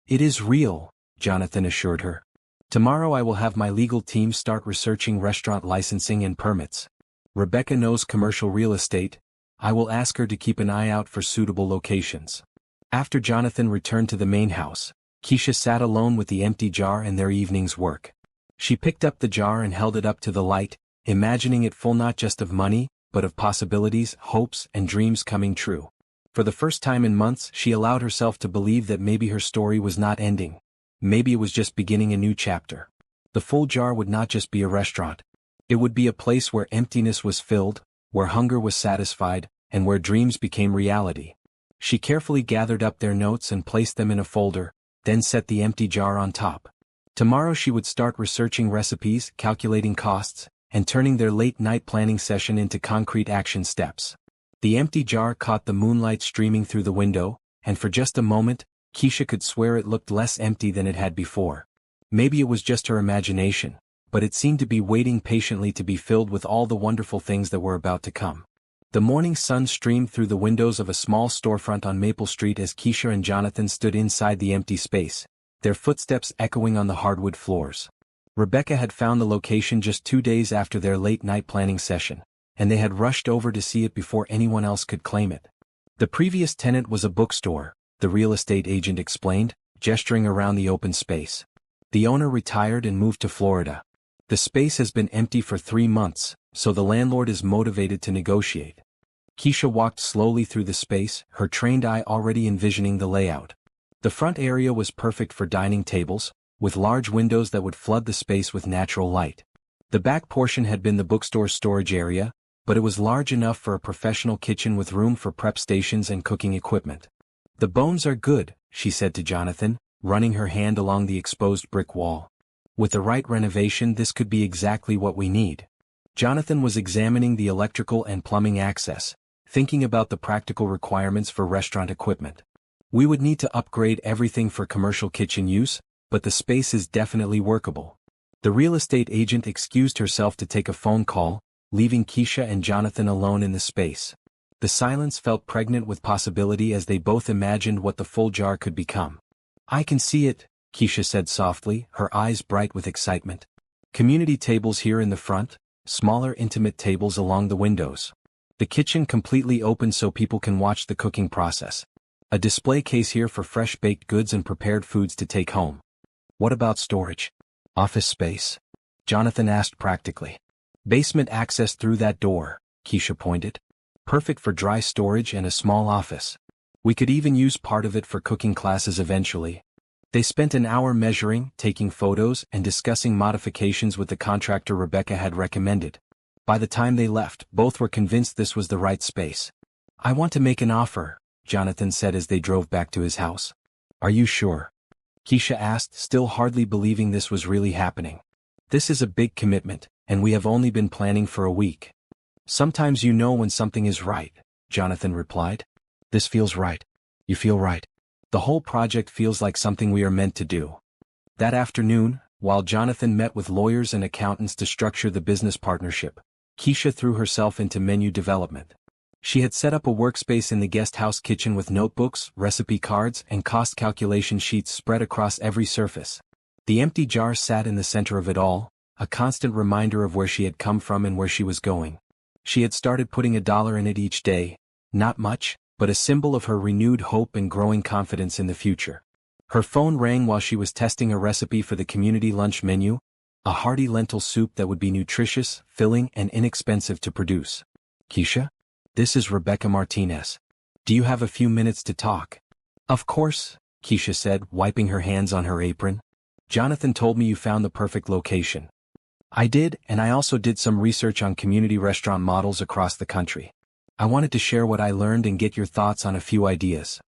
It is real, Jonathan assured her. Tomorrow I will have my legal team start researching restaurant licensing and permits. Rebecca knows commercial real estate. I will ask her to keep an eye out for suitable locations. After Jonathan returned to the main house, Keisha sat alone with the empty jar and their evening's work. She picked up the jar and held it up to the light, imagining it full not just of money, but of possibilities, hopes, and dreams coming true. For the first time in months, she allowed herself to believe that maybe her story was not ending. Maybe it was just beginning a new chapter. The full jar would not just be a restaurant. It would be a place where emptiness was filled, where hunger was satisfied, and where dreams became reality. She carefully gathered up their notes and placed them in a folder, then set the empty jar on top. Tomorrow she would start researching recipes, calculating costs, and turning their late-night planning session into concrete action steps. The empty jar caught the moonlight streaming through the window, and for just a moment, Keisha could swear it looked less empty than it had before. Maybe it was just her imagination, but it seemed to be waiting patiently to be filled with all the wonderful things that were about to come. The morning sun streamed through the windows of a small storefront on Maple Street as Keisha and Jonathan stood inside the empty space, their footsteps echoing on the hardwood floors. Rebecca had found the location just 2 days after their late-night planning session, and they had rushed over to see it before anyone else could claim it. The previous tenant was a bookstore, the real estate agent explained, gesturing around the open space. The owner retired and moved to Florida. The space has been empty for 3 months, so the landlord is motivated to negotiate. Keisha walked slowly through the space, her trained eye already envisioning the layout. The front area was perfect for dining tables, with large windows that would flood the space with natural light. The back portion had been the bookstore's storage area, but it was large enough for a professional kitchen with room for prep stations and cooking equipment. "The bones are good," she said to Jonathan, running her hand along the exposed brick wall. "With the right renovation, this could be exactly what we need." Jonathan was examining the electrical and plumbing access, thinking about the practical requirements for restaurant equipment. "We would need to upgrade everything for commercial kitchen use, but the space is definitely workable." The real estate agent excused herself to take a phone call, leaving Keisha and Jonathan alone in the space. The silence felt pregnant with possibility as they both imagined what the full jar could become. "I can see it," Keisha said softly, her eyes bright with excitement. Community tables here in the front, smaller intimate tables along the windows. The kitchen completely open so people can watch the cooking process. A display case here for fresh baked goods and prepared foods to take home. "What about storage? Office space?" Jonathan asked practically. "Basement access through that door," Keisha pointed. "Perfect for dry storage and a small office. We could even use part of it for cooking classes eventually." They spent an hour measuring, taking photos, and discussing modifications with the contractor Rebecca had recommended. By the time they left, both were convinced this was the right space. "I want to make an offer," Jonathan said as they drove back to his house. "Are you sure?" Keisha asked, still hardly believing this was really happening. "This is a big commitment, and we have only been planning for a week." "Sometimes you know when something is right," Jonathan replied. "This feels right." "You feel right." "The whole project feels like something we are meant to do." That afternoon, while Jonathan met with lawyers and accountants to structure the business partnership, Keisha threw herself into menu development. She had set up a workspace in the guest house kitchen with notebooks, recipe cards, and cost calculation sheets spread across every surface. The empty jar sat in the center of it all, a constant reminder of where she had come from and where she was going. She had started putting $1 in it each day, not much, but a symbol of her renewed hope and growing confidence in the future. Her phone rang while she was testing a recipe for the community lunch menu, a hearty lentil soup that would be nutritious, filling, and inexpensive to produce. "Keisha? This is Rebecca Martinez. Do you have a few minutes to talk?" "Of course," Keisha said, wiping her hands on her apron. "Jonathan told me you found the perfect location." "I did, and I also did some research on community restaurant models across the country. I wanted to share what I learned and get your thoughts on a few ideas."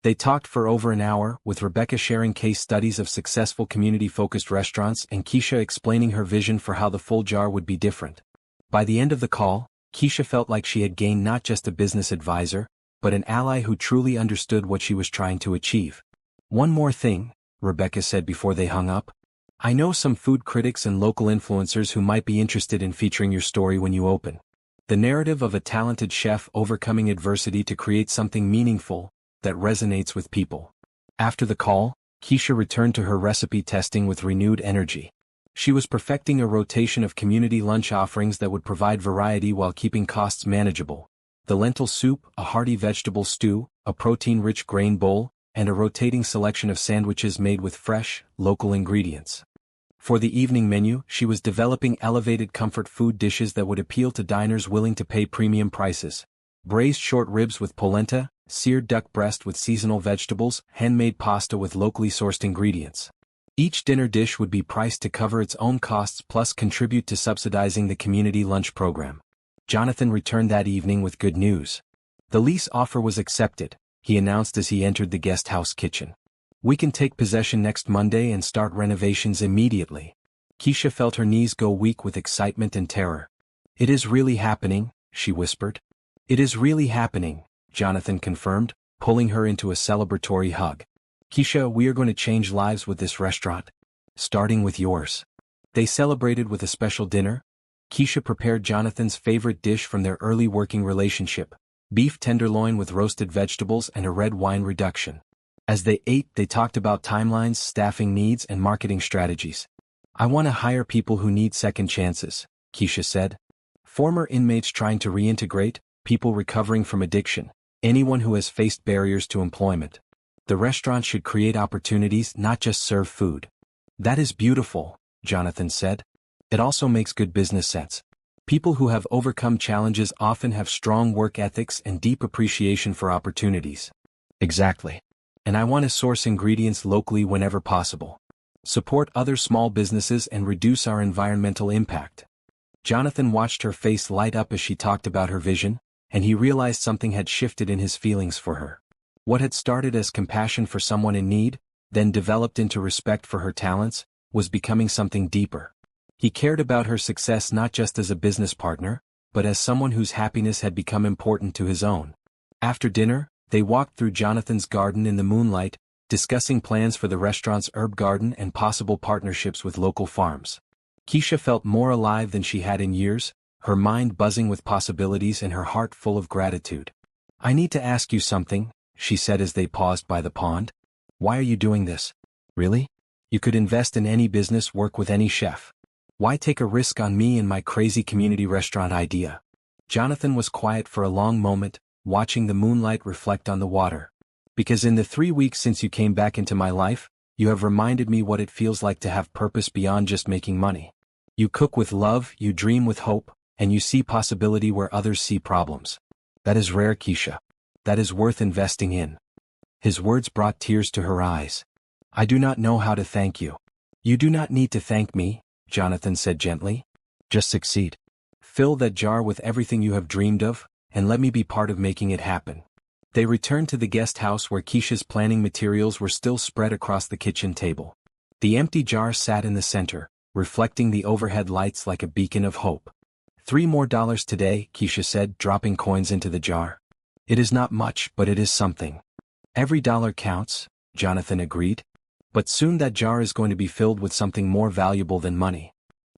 They talked for over an hour, with Rebecca sharing case studies of successful community-focused restaurants and Keisha explaining her vision for how the full jar would be different. By the end of the call, Keisha felt like she had gained not just a business advisor, but an ally who truly understood what she was trying to achieve. "One more thing," Rebecca said before they hung up. "I know some food critics and local influencers who might be interested in featuring your story when you open. The narrative of a talented chef overcoming adversity to create something meaningful that resonates with people. After the call, Keisha returned to her recipe testing with renewed energy. She was perfecting a rotation of community lunch offerings that would provide variety while keeping costs manageable. The lentil soup, a hearty vegetable stew, a protein-rich grain bowl, and a rotating selection of sandwiches made with fresh, local ingredients. For the evening menu, she was developing elevated comfort food dishes that would appeal to diners willing to pay premium prices. Braised short ribs with polenta, seared duck breast with seasonal vegetables, handmade pasta with locally sourced ingredients. Each dinner dish would be priced to cover its own costs plus contribute to subsidizing the community lunch program. Jonathan returned that evening with good news. The lease offer was accepted, he announced as he entered the guest house kitchen. We can take possession next Monday and start renovations immediately. Keisha felt her knees go weak with excitement and terror. It is really happening, she whispered. It is really happening, Jonathan confirmed, pulling her into a celebratory hug. Keisha, we are going to change lives with this restaurant. Starting with yours. They celebrated with a special dinner. Keisha prepared Jonathan's favorite dish from their early working relationship, beef tenderloin with roasted vegetables and a red wine reduction. As they ate, they talked about timelines, staffing needs, and marketing strategies. I want to hire people who need second chances, Keisha said. Former inmates trying to reintegrate, people recovering from addiction, anyone who has faced barriers to employment. The restaurant should create opportunities, not just serve food. That is beautiful, Jonathan said. It also makes good business sense. People who have overcome challenges often have strong work ethics and deep appreciation for opportunities. Exactly. And I want to source ingredients locally whenever possible. Support other small businesses and reduce our environmental impact. Jonathan watched her face light up as she talked about her vision, and he realized something had shifted in his feelings for her. What had started as compassion for someone in need, then developed into respect for her talents, was becoming something deeper. He cared about her success not just as a business partner, but as someone whose happiness had become important to his own. After dinner, they walked through Jonathan's garden in the moonlight, discussing plans for the restaurant's herb garden and possible partnerships with local farms. Keisha felt more alive than she had in years, her mind buzzing with possibilities and her heart full of gratitude. I need to ask you something, she said as they paused by the pond. Why are you doing this? Really? You could invest in any business, work with any chef. Why take a risk on me and my crazy community restaurant idea? Jonathan was quiet for a long moment, watching the moonlight reflect on the water. Because in the 3 weeks since you came back into my life, you have reminded me what it feels like to have purpose beyond just making money. You cook with love, you dream with hope, and you see possibility where others see problems. That is rare, Keisha. That is worth investing in. His words brought tears to her eyes. I do not know how to thank you. You do not need to thank me, Jonathan said gently. Just succeed. Fill that jar with everything you have dreamed of, and let me be part of making it happen. They returned to the guest house where Keisha's planning materials were still spread across the kitchen table. The empty jar sat in the center, reflecting the overhead lights like a beacon of hope. $3 more today, Keisha said, dropping coins into the jar. It is not much, but it is something. Every dollar counts, Jonathan agreed. But soon that jar is going to be filled with something more valuable than money.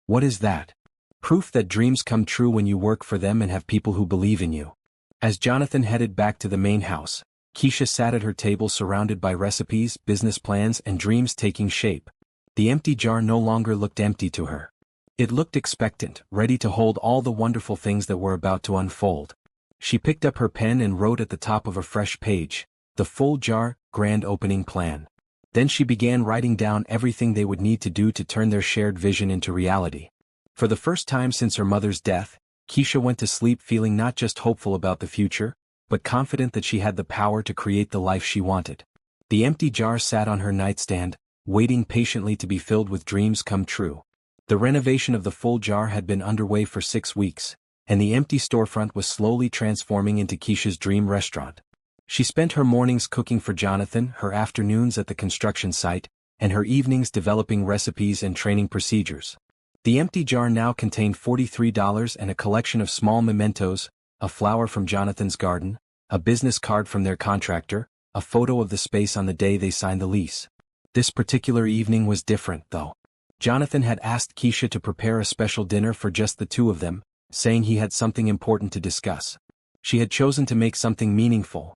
What is that? Proof that dreams come true when you work for them and have people who believe in you. As Jonathan headed back to the main house, Keisha sat at her table surrounded by recipes, business plans, and dreams taking shape. The empty jar no longer looked empty to her. It looked expectant, ready to hold all the wonderful things that were about to unfold. She picked up her pen and wrote at the top of a fresh page, the full jar, grand opening plan. Then she began writing down everything they would need to do to turn their shared vision into reality. For the first time since her mother's death, Keisha went to sleep feeling not just hopeful about the future, but confident that she had the power to create the life she wanted. The empty jar sat on her nightstand, waiting patiently to be filled with dreams come true. The renovation of the full jar had been underway for 6 weeks, and the empty storefront was slowly transforming into Keisha's dream restaurant. She spent her mornings cooking for Jonathan, her afternoons at the construction site, and her evenings developing recipes and training procedures. The empty jar now contained $43 and a collection of small mementos, a flower from Jonathan's garden, a business card from their contractor, a photo of the space on the day they signed the lease. This particular evening was different, though. Jonathan had asked Keisha to prepare a special dinner for just the two of them, saying he had something important to discuss. She had chosen to make something meaningful.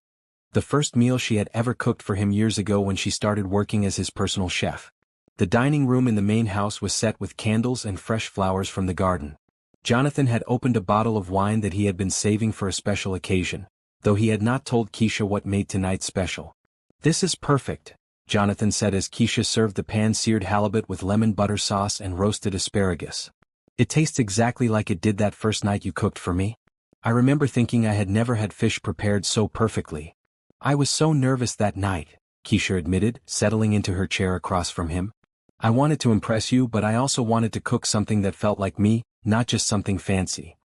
The first meal she had ever cooked for him years ago when she started working as his personal chef. The dining room in the main house was set with candles and fresh flowers from the garden. Jonathan had opened a bottle of wine that he had been saving for a special occasion, though he had not told Keisha what made tonight special. "This is perfect," Jonathan said as Keisha served the pan-seared halibut with lemon butter sauce and roasted asparagus. "It tastes exactly like it did that first night you cooked for me. I remember thinking I had never had fish prepared so perfectly. I was so nervous that night," Keisha admitted, settling into her chair across from him. "I wanted to impress you, but I also wanted to cook something that felt like me, not just something fancy."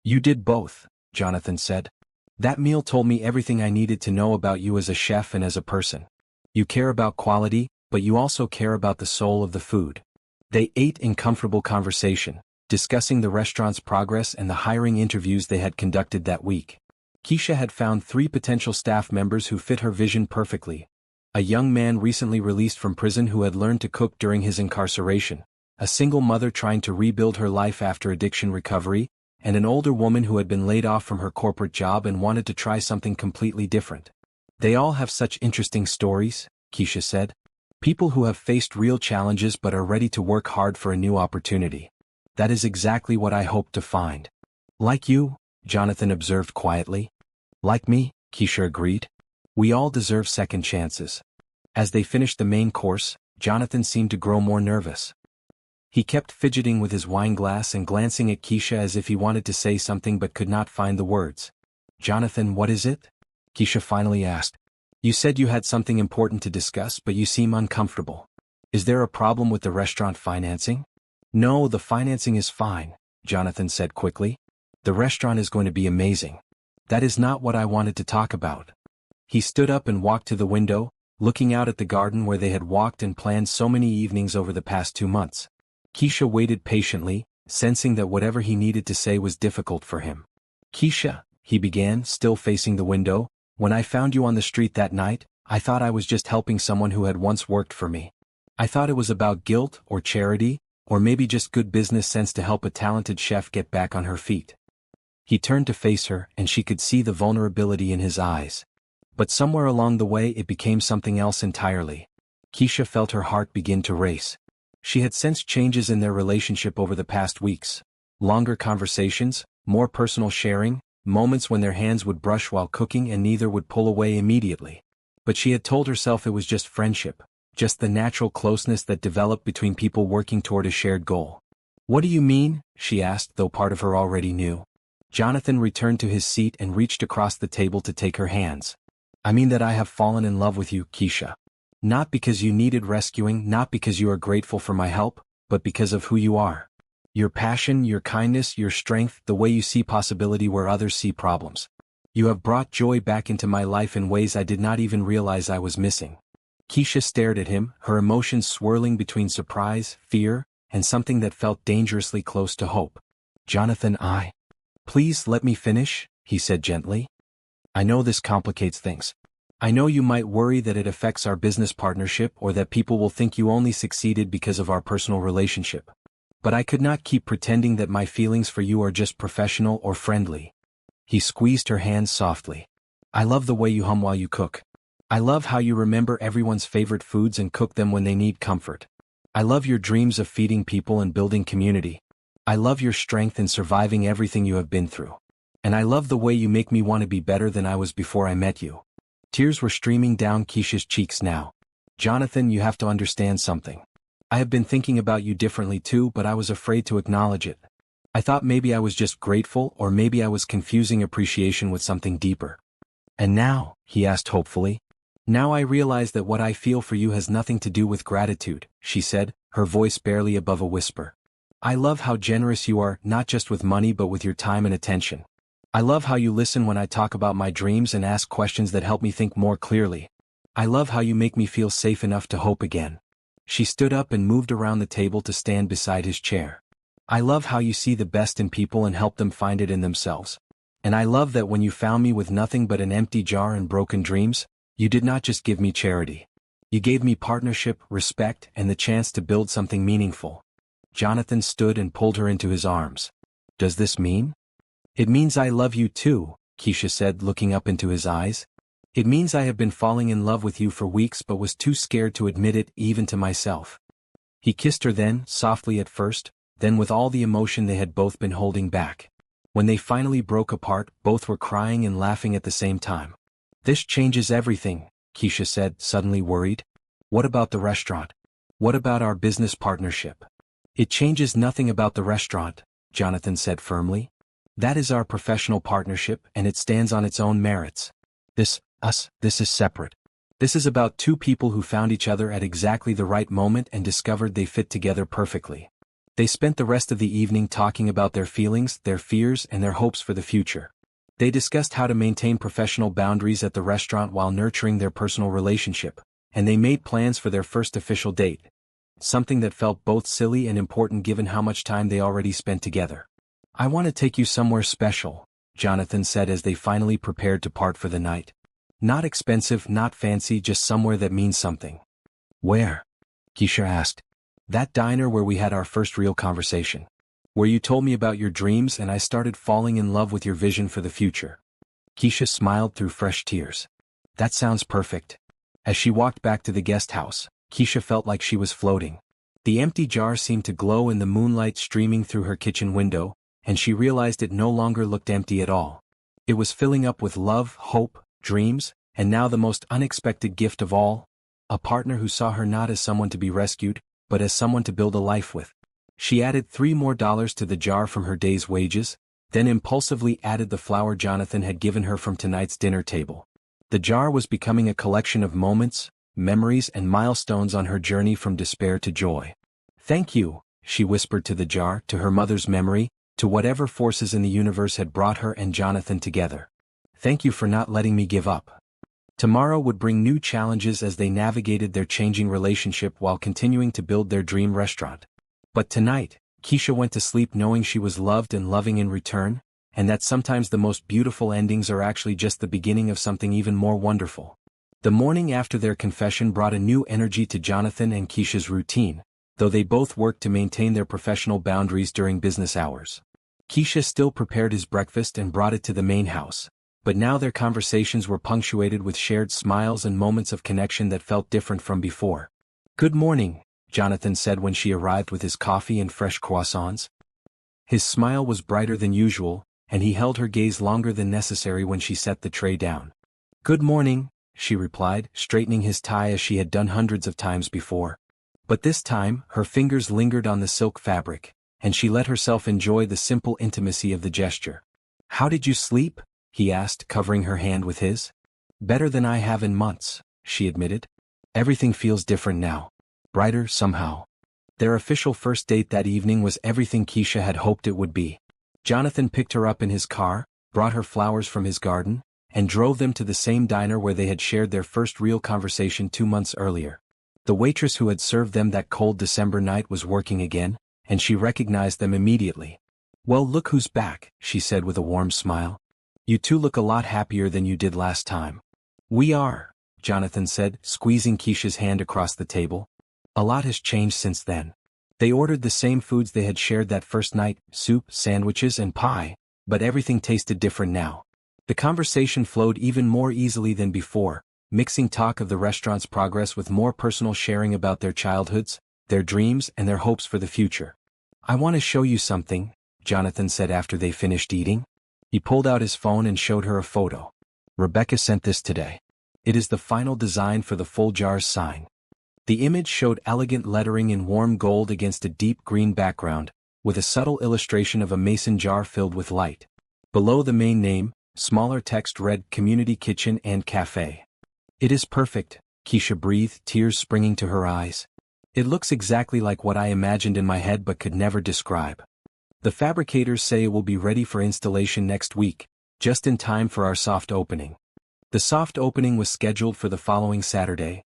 "You did both," Jonathan said. "That meal told me everything I needed to know about you as a chef and as a person. You care about quality, but you also care about the soul of the food." They ate in comfortable conversation, discussing the restaurant's progress and the hiring interviews they had conducted that week. Keisha had found 3 potential staff members who fit her vision perfectly. A young man recently released from prison who had learned to cook during his incarceration, a single mother trying to rebuild her life after addiction recovery, and an older woman who had been laid off from her corporate job and wanted to try something completely different. "They all have such interesting stories," Keisha said. "People who have faced real challenges but are ready to work hard for a new opportunity. That is exactly what I hoped to find." "Like you," Jonathan observed quietly. "Like me," Keisha agreed. "We all deserve second chances." As they finished the main course, Jonathan seemed to grow more nervous. He kept fidgeting with his wine glass and glancing at Keisha as if he wanted to say something but could not find the words. "Jonathan, what is it?" Keisha finally asked. "You said you had something important to discuss, but you seem uncomfortable. Is there a problem with the restaurant financing?" "No, the financing is fine," Jonathan said quickly. "The restaurant is going to be amazing. That is not what I wanted to talk about." He stood up and walked to the window, looking out at the garden where they had walked and planned so many evenings over the past 2 months. Keisha waited patiently, sensing that whatever he needed to say was difficult for him. "Keisha," he began, still facing the window, "when I found you on the street that night, I thought I was just helping someone who had once worked for me. I thought it was about guilt or charity, or maybe just good business sense to help a talented chef get back on her feet." He turned to face her, and she could see the vulnerability in his eyes. But somewhere along the way it became something else entirely. Keisha felt her heart begin to race. She had sensed changes in their relationship over the past weeks. Longer conversations, more personal sharing, moments when their hands would brush while cooking and neither would pull away immediately. But she had told herself it was just friendship, just the natural closeness that developed between people working toward a shared goal. "What do you mean?" she asked, though part of her already knew. Jonathan returned to his seat and reached across the table to take her hands. "I mean that I have fallen in love with you, Keisha. Not because you needed rescuing, not because you are grateful for my help, but because of who you are. Your passion, your kindness, your strength, the way you see possibility where others see problems. You have brought joy back into my life in ways I did not even realize I was missing." Keisha stared at him, her emotions swirling between surprise, fear, and something that felt dangerously close to hope. "Jonathan, Please let me finish," he said gently. "I know this complicates things. I know you might worry that it affects our business partnership or that people will think you only succeeded because of our personal relationship. But I could not keep pretending that my feelings for you are just professional or friendly." He squeezed her hands softly. "I love the way you hum while you cook. I love how you remember everyone's favorite foods and cook them when they need comfort. I love your dreams of feeding people and building community. I love your strength in surviving everything you have been through. And I love the way you make me want to be better than I was before I met you." Tears were streaming down Keisha's cheeks now. "Jonathan, you have to understand something. I have been thinking about you differently too, but I was afraid to acknowledge it. I thought maybe I was just grateful or maybe I was confusing appreciation with something deeper. And now," he asked hopefully, "now I realize that what I feel for you has nothing to do with gratitude," she said, her voice barely above a whisper. "I love how generous you are, not just with money but with your time and attention. I love how you listen when I talk about my dreams and ask questions that help me think more clearly. I love how you make me feel safe enough to hope again." She stood up and moved around the table to stand beside his chair. "I love how you see the best in people and help them find it in themselves. And I love that when you found me with nothing but an empty jar and broken dreams, you did not just give me charity. You gave me partnership, respect, and the chance to build something meaningful." Jonathan stood and pulled her into his arms. "Does this mean?" It means I love you too, Keisha said, looking up into his eyes. It means I have been falling in love with you for weeks but was too scared to admit it even to myself. He kissed her then, softly at first, then with all the emotion they had both been holding back. When they finally broke apart, both were crying and laughing at the same time. This changes everything, Keisha said, suddenly worried. What about the restaurant? What about our business partnership? It changes nothing about the restaurant, Jonathan said firmly. That is our professional partnership and it stands on its own merits. This is separate. This is about two people who found each other at exactly the right moment and discovered they fit together perfectly. They spent the rest of the evening talking about their feelings, their fears, and their hopes for the future. They discussed how to maintain professional boundaries at the restaurant while nurturing their personal relationship, and they made plans for their first official date. Something that felt both silly and important given how much time they already spent together. I want to take you somewhere special, Jonathan said as they finally prepared to part for the night. Not expensive, not fancy, just somewhere that means something. Where? Keisha asked. That diner where we had our first real conversation. Where you told me about your dreams and I started falling in love with your vision for the future. Keisha smiled through fresh tears. That sounds perfect. As she walked back to the guest house, Keisha felt like she was floating. The empty jar seemed to glow in the moonlight streaming through her kitchen window, and she realized it no longer looked empty at all. It was filling up with love, hope, dreams, and now the most unexpected gift of all, a partner who saw her not as someone to be rescued, but as someone to build a life with. She added $3 more to the jar from her day's wages, then impulsively added the flower Jonathan had given her from tonight's dinner table. The jar was becoming a collection of moments, memories, and milestones on her journey from despair to joy. Thank you, she whispered to the jar, to her mother's memory, to whatever forces in the universe had brought her and Jonathan together. Thank you for not letting me give up. Tomorrow would bring new challenges as they navigated their changing relationship while continuing to build their dream restaurant. But tonight, Keisha went to sleep knowing she was loved and loving in return, and that sometimes the most beautiful endings are actually just the beginning of something even more wonderful. The morning after their confession brought a new energy to Jonathan and Keisha's routine, though they both worked to maintain their professional boundaries during business hours. Keisha still prepared his breakfast and brought it to the main house, but now their conversations were punctuated with shared smiles and moments of connection that felt different from before. Good morning, Jonathan said when she arrived with his coffee and fresh croissants. His smile was brighter than usual, and he held her gaze longer than necessary when she set the tray down. Good morning, she replied, straightening his tie as she had done hundreds of times before. But this time, her fingers lingered on the silk fabric, and she let herself enjoy the simple intimacy of the gesture. How did you sleep? He asked, covering her hand with his. Better than I have in months, she admitted. Everything feels different now. Brighter somehow. Their official first date that evening was everything Keisha had hoped it would be. Jonathan picked her up in his car, brought her flowers from his garden, and drove them to the same diner where they had shared their first real conversation 2 months earlier. The waitress who had served them that cold December night was working again, and she recognized them immediately. Well, look who's back, she said with a warm smile. You two look a lot happier than you did last time. We are, Jonathan said, squeezing Keisha's hand across the table. A lot has changed since then. They ordered the same foods they had shared that first night, soup, sandwiches, and pie, but everything tasted different now. The conversation flowed even more easily than before, mixing talk of the restaurant's progress with more personal sharing about their childhoods, their dreams, and their hopes for the future. I want to show you something, Jonathan said after they finished eating. He pulled out his phone and showed her a photo. Rebecca sent this today. It is the final design for the full jar's sign. The image showed elegant lettering in warm gold against a deep green background, with a subtle illustration of a mason jar filled with light. Below the main name, smaller text read Community Kitchen and Cafe. It is perfect, Keisha breathed, tears springing to her eyes. It looks exactly like what I imagined in my head but could never describe. The fabricators say it will be ready for installation next week, just in time for our soft opening. The soft opening was scheduled for the following Saturday.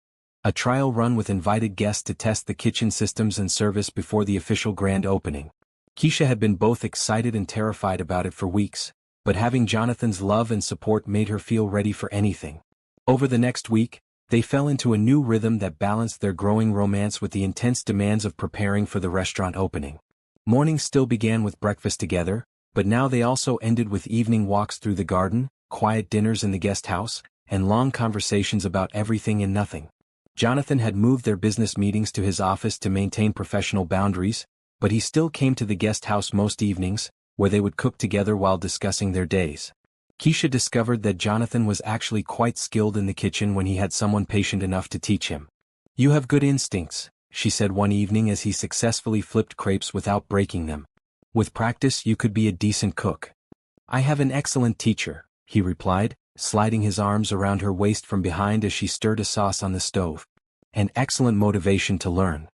A trial run with invited guests to test the kitchen systems and service before the official grand opening. Keisha had been both excited and terrified about it for weeks, but having Jonathan's love and support made her feel ready for anything. Over the next week, they fell into a new rhythm that balanced their growing romance with the intense demands of preparing for the restaurant opening. Mornings still began with breakfast together, But now they also ended with evening walks through the garden, quiet dinners in the guest house, and long conversations about everything and nothing. Jonathan had moved their business meetings to his office to maintain professional boundaries, but he still came to the guest house most evenings, where they would cook together while discussing their days. Keisha discovered that Jonathan was actually quite skilled in the kitchen when he had someone patient enough to teach him. "You have good instincts," she said one evening as he successfully flipped crepes without breaking them. "With practice you could be a decent cook." "I have an excellent teacher," he replied, sliding his arms around her waist from behind as she stirred a sauce on the stove. "An excellent motivation to learn."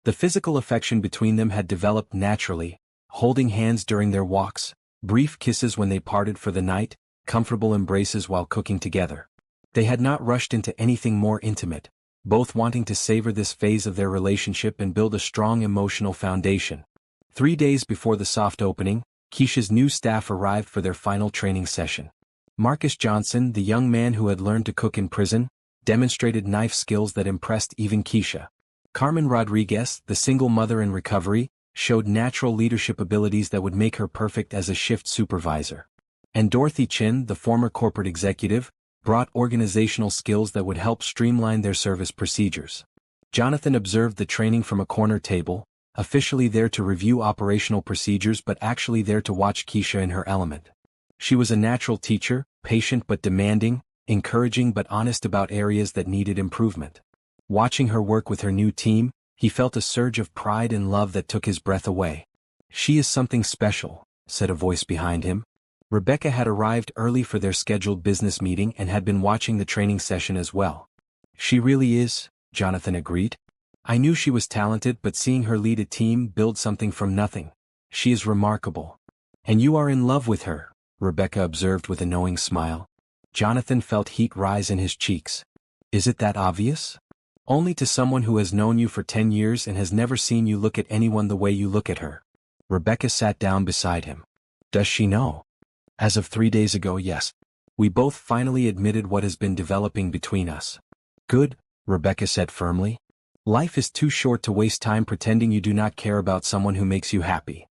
The physical affection between them had developed naturally, holding hands during their walks, brief kisses when they parted for the night, comfortable embraces while cooking together. They had not rushed into anything more intimate, both wanting to savor this phase of their relationship and build a strong emotional foundation. 3 days before the soft opening, Keisha's new staff arrived for their final training session. Marcus Johnson, the young man who had learned to cook in prison, demonstrated knife skills that impressed even Keisha. Carmen Rodriguez, the single mother in recovery, showed natural leadership abilities that would make her perfect as a shift supervisor. And Dorothy Chin, the former corporate executive, brought organizational skills that would help streamline their service procedures. Jonathan observed the training from a corner table, officially there to review operational procedures but actually there to watch Keisha in her element. She was a natural teacher, patient but demanding, encouraging but honest about areas that needed improvement. Watching her work with her new team, he felt a surge of pride and love that took his breath away. "She is something special," said a voice behind him. Rebecca had arrived early for their scheduled business meeting and had been watching the training session as well. "She really is," Jonathan agreed. "I knew she was talented, but seeing her lead a team, build something from nothing. She is remarkable." "And you are in love with her," Rebecca observed with a knowing smile. Jonathan felt heat rise in his cheeks. "Is it that obvious?" "Only to someone who has known you for 10 years and has never seen you look at anyone the way you look at her." Rebecca sat down beside him. "Does she know?" "As of 3 days ago, yes. We both finally admitted what has been developing between us." "Good," Rebecca said firmly. "Life is too short to waste time pretending you do not care about someone who makes you happy."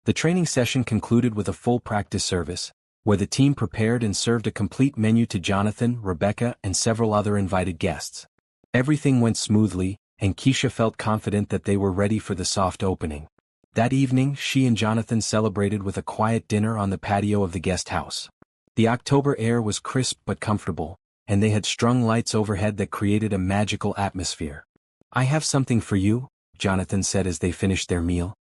The training session concluded with a full practice service, where the team prepared and served a complete menu to Jonathan, Rebecca, and several other invited guests. Everything went smoothly, and Keisha felt confident that they were ready for the soft opening. That evening, she and Jonathan celebrated with a quiet dinner on the patio of the guest house. The October air was crisp but comfortable, and they had strung lights overhead that created a magical atmosphere. "I have something for you," Jonathan said as they finished their meal.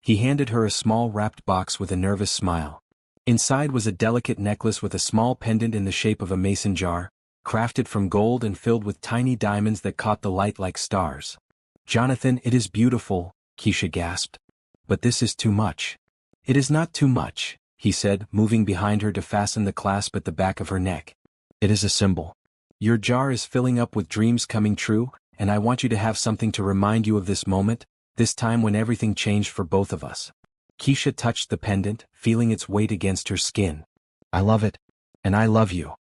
He handed her a small wrapped box with a nervous smile. Inside was a delicate necklace with a small pendant in the shape of a mason jar, crafted from gold and filled with tiny diamonds that caught the light like stars. "Jonathan, it is beautiful," Keisha gasped. "But this is too much." "It is not too much," he said, moving behind her to fasten the clasp at the back of her neck. "It is a symbol. Your jar is filling up with dreams coming true, and I want you to have something to remind you of this moment, this time when everything changed for both of us." Keisha touched the pendant, feeling its weight against her skin. "I love it. And I love you."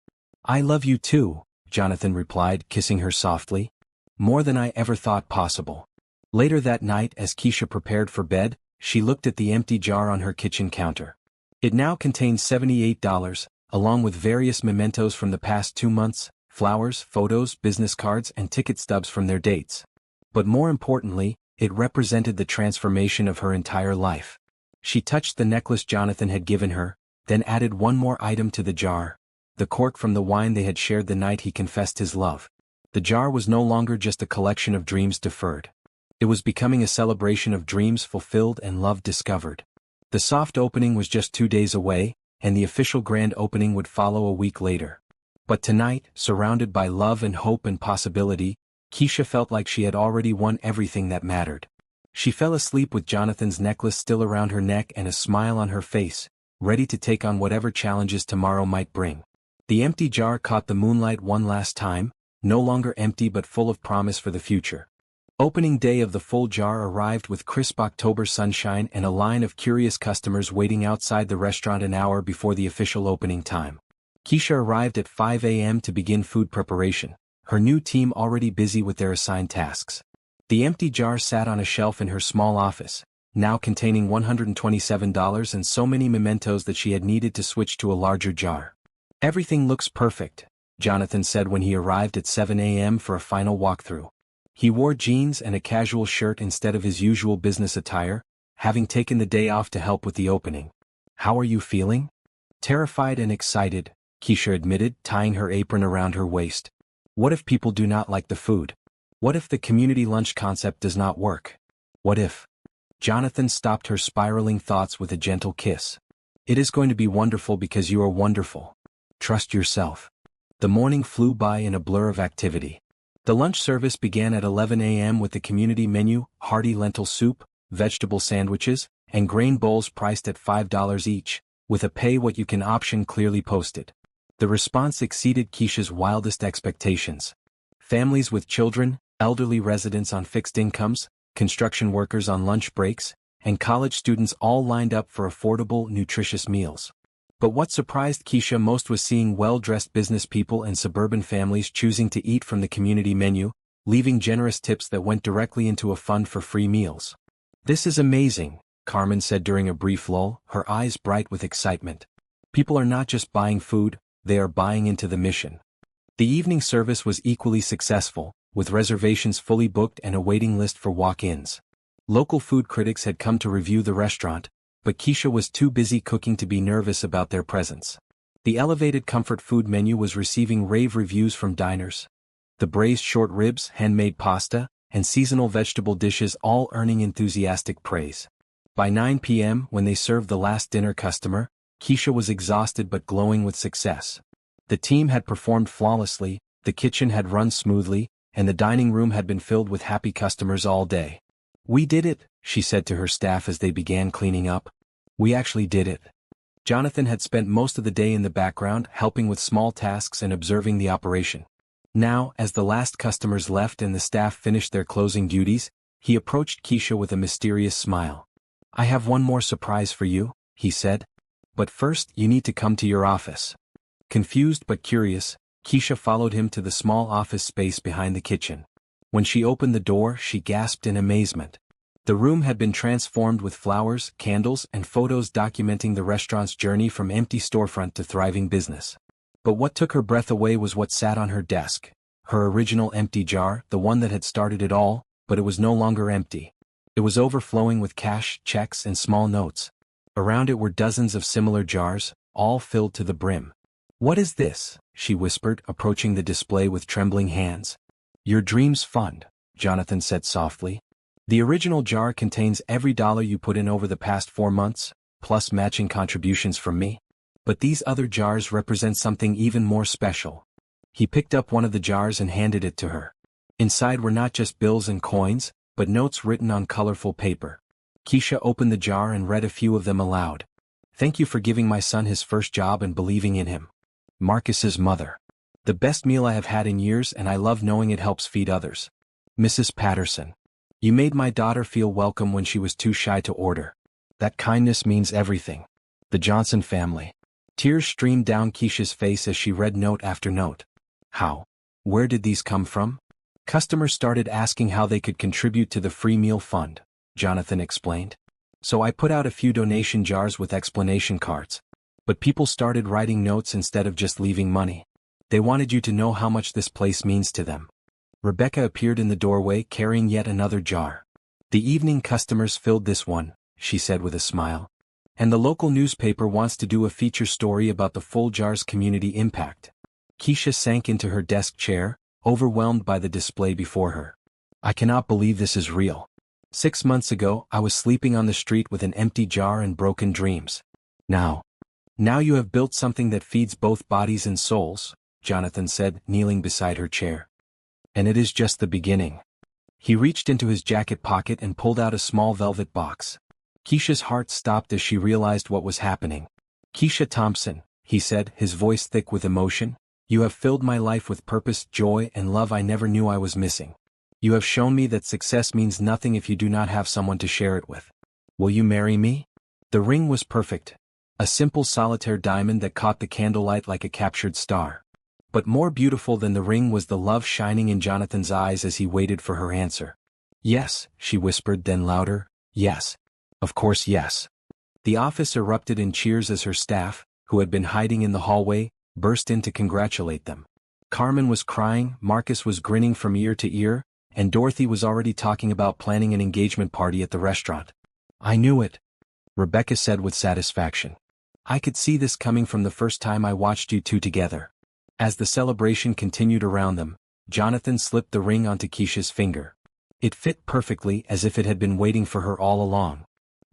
"I love you too," Jonathan replied, kissing her softly. "More than I ever thought possible." Later that night, as Keisha prepared for bed, she looked at the empty jar on her kitchen counter. It now contained $78, along with various mementos from the past 2 months, flowers, photos, business cards, and ticket stubs from their dates. But more importantly, it represented the transformation of her entire life. She touched the necklace Jonathan had given her, then added one more item to the jar, the cork from the wine they had shared the night he confessed his love. The jar was no longer just a collection of dreams deferred. It was becoming a celebration of dreams fulfilled and love discovered. The soft opening was just 2 days away, and the official grand opening would follow a week later. But tonight, surrounded by love and hope and possibility, Keisha felt like she had already won everything that mattered. She fell asleep with Jonathan's necklace still around her neck and a smile on her face, ready to take on whatever challenges tomorrow might bring. The empty jar caught the moonlight one last time, no longer empty but full of promise for the future. Opening day of the full jar arrived with crisp October sunshine and a line of curious customers waiting outside the restaurant an hour before the official opening time. Keisha arrived at 5 a.m. to begin food preparation, her new team already busy with their assigned tasks. The empty jar sat on a shelf in her small office, now containing $127 and so many mementos that she had needed to switch to a larger jar. "Everything looks perfect," Jonathan said when he arrived at 7 a.m. for a final walkthrough. He wore jeans and a casual shirt instead of his usual business attire, having taken the day off to help with the opening. "How are you feeling?" "Terrified and excited," Keisha admitted, tying her apron around her waist. "What if people do not like the food? What if the community lunch concept does not work? What if—" Jonathan stopped her spiraling thoughts with a gentle kiss. "It is going to be wonderful because you are wonderful. Trust yourself." The morning flew by in a blur of activity. The lunch service began at 11 a.m. with the community menu, hearty lentil soup, vegetable sandwiches, and grain bowls priced at $5 each, with a pay-what-you-can option clearly posted. The response exceeded Keisha's wildest expectations. Families with children, elderly residents on fixed incomes, construction workers on lunch breaks, and college students all lined up for affordable, nutritious meals. But what surprised Keisha most was seeing well-dressed business people and suburban families choosing to eat from the community menu, leaving generous tips that went directly into a fund for free meals. "This is amazing," Carmen said during a brief lull, her eyes bright with excitement. "People are not just buying food, they are buying into the mission." The evening service was equally successful, with reservations fully booked and a waiting list for walk-ins. Local food critics had come to review the restaurant, but Keisha was too busy cooking to be nervous about their presence. The elevated comfort food menu was receiving rave reviews from diners. The braised short ribs, handmade pasta, and seasonal vegetable dishes all earning enthusiastic praise. By 9 p.m., when they served the last dinner customer, Keisha was exhausted but glowing with success. The team had performed flawlessly, the kitchen had run smoothly, and the dining room had been filled with happy customers all day. "We did it," she said to her staff as they began cleaning up. "We actually did it." Jonathan had spent most of the day in the background helping with small tasks and observing the operation. Now, as the last customers left and the staff finished their closing duties, he approached Keisha with a mysterious smile. "I have one more surprise for you," he said. "But first you need to come to your office." Confused but curious, Keisha followed him to the small office space behind the kitchen. When she opened the door, she gasped in amazement. The room had been transformed with flowers, candles, and photos documenting the restaurant's journey from empty storefront to thriving business. But what took her breath away was what sat on her desk. Her original empty jar, the one that had started it all, but it was no longer empty. It was overflowing with cash, checks, and small notes. Around it were dozens of similar jars, all filled to the brim. "What is this?" she whispered, approaching the display with trembling hands. "Your dreams fund," Jonathan said softly. "The original jar contains every dollar you put in over the past 4 months, plus matching contributions from me. But these other jars represent something even more special." He picked up one of the jars and handed it to her. Inside were not just bills and coins, but notes written on colorful paper. Keisha opened the jar and read a few of them aloud. "Thank you for giving my son his first job and believing in him. Marcus's mother. The best meal I have had in years and I love knowing it helps feed others. Mrs. Patterson. You made my daughter feel welcome when she was too shy to order. That kindness means everything. The Johnson family." Tears streamed down Keisha's face as she read note after note. "How? Where did these come from?" "Customers started asking how they could contribute to the free meal fund," Jonathan explained. "So I put out a few donation jars with explanation cards. But people started writing notes instead of just leaving money. They wanted you to know how much this place means to them." Rebecca appeared in the doorway carrying yet another jar. "The evening customers filled this one," she said with a smile. "And the local newspaper wants to do a feature story about the full jar's community impact." Keisha sank into her desk chair, overwhelmed by the display before her. "I cannot believe this is real. 6 months ago, I was sleeping on the street with an empty jar and broken dreams. Now you have built something that feeds both bodies and souls," Jonathan said, kneeling beside her chair. "And it is just the beginning." He reached into his jacket pocket and pulled out a small velvet box. Keisha's heart stopped as she realized what was happening. "Keisha Thompson," he said, his voice thick with emotion, "you have filled my life with purpose, joy, and love I never knew I was missing. You have shown me that success means nothing if you do not have someone to share it with. Will you marry me?" The ring was perfect. A simple solitaire diamond that caught the candlelight like a captured star. But more beautiful than the ring was the love shining in Jonathan's eyes as he waited for her answer. "Yes," she whispered, then louder, "yes." Of course yes. The office erupted in cheers as her staff, who had been hiding in the hallway, burst in to congratulate them. Carmen was crying, Marcus was grinning from ear to ear, and Dorothy was already talking about planning an engagement party at the restaurant. I knew it, Rebecca said with satisfaction. I could see this coming from the first time I watched you two together. As the celebration continued around them, Jonathan slipped the ring onto Keisha's finger. It fit perfectly, as if it had been waiting for her all along.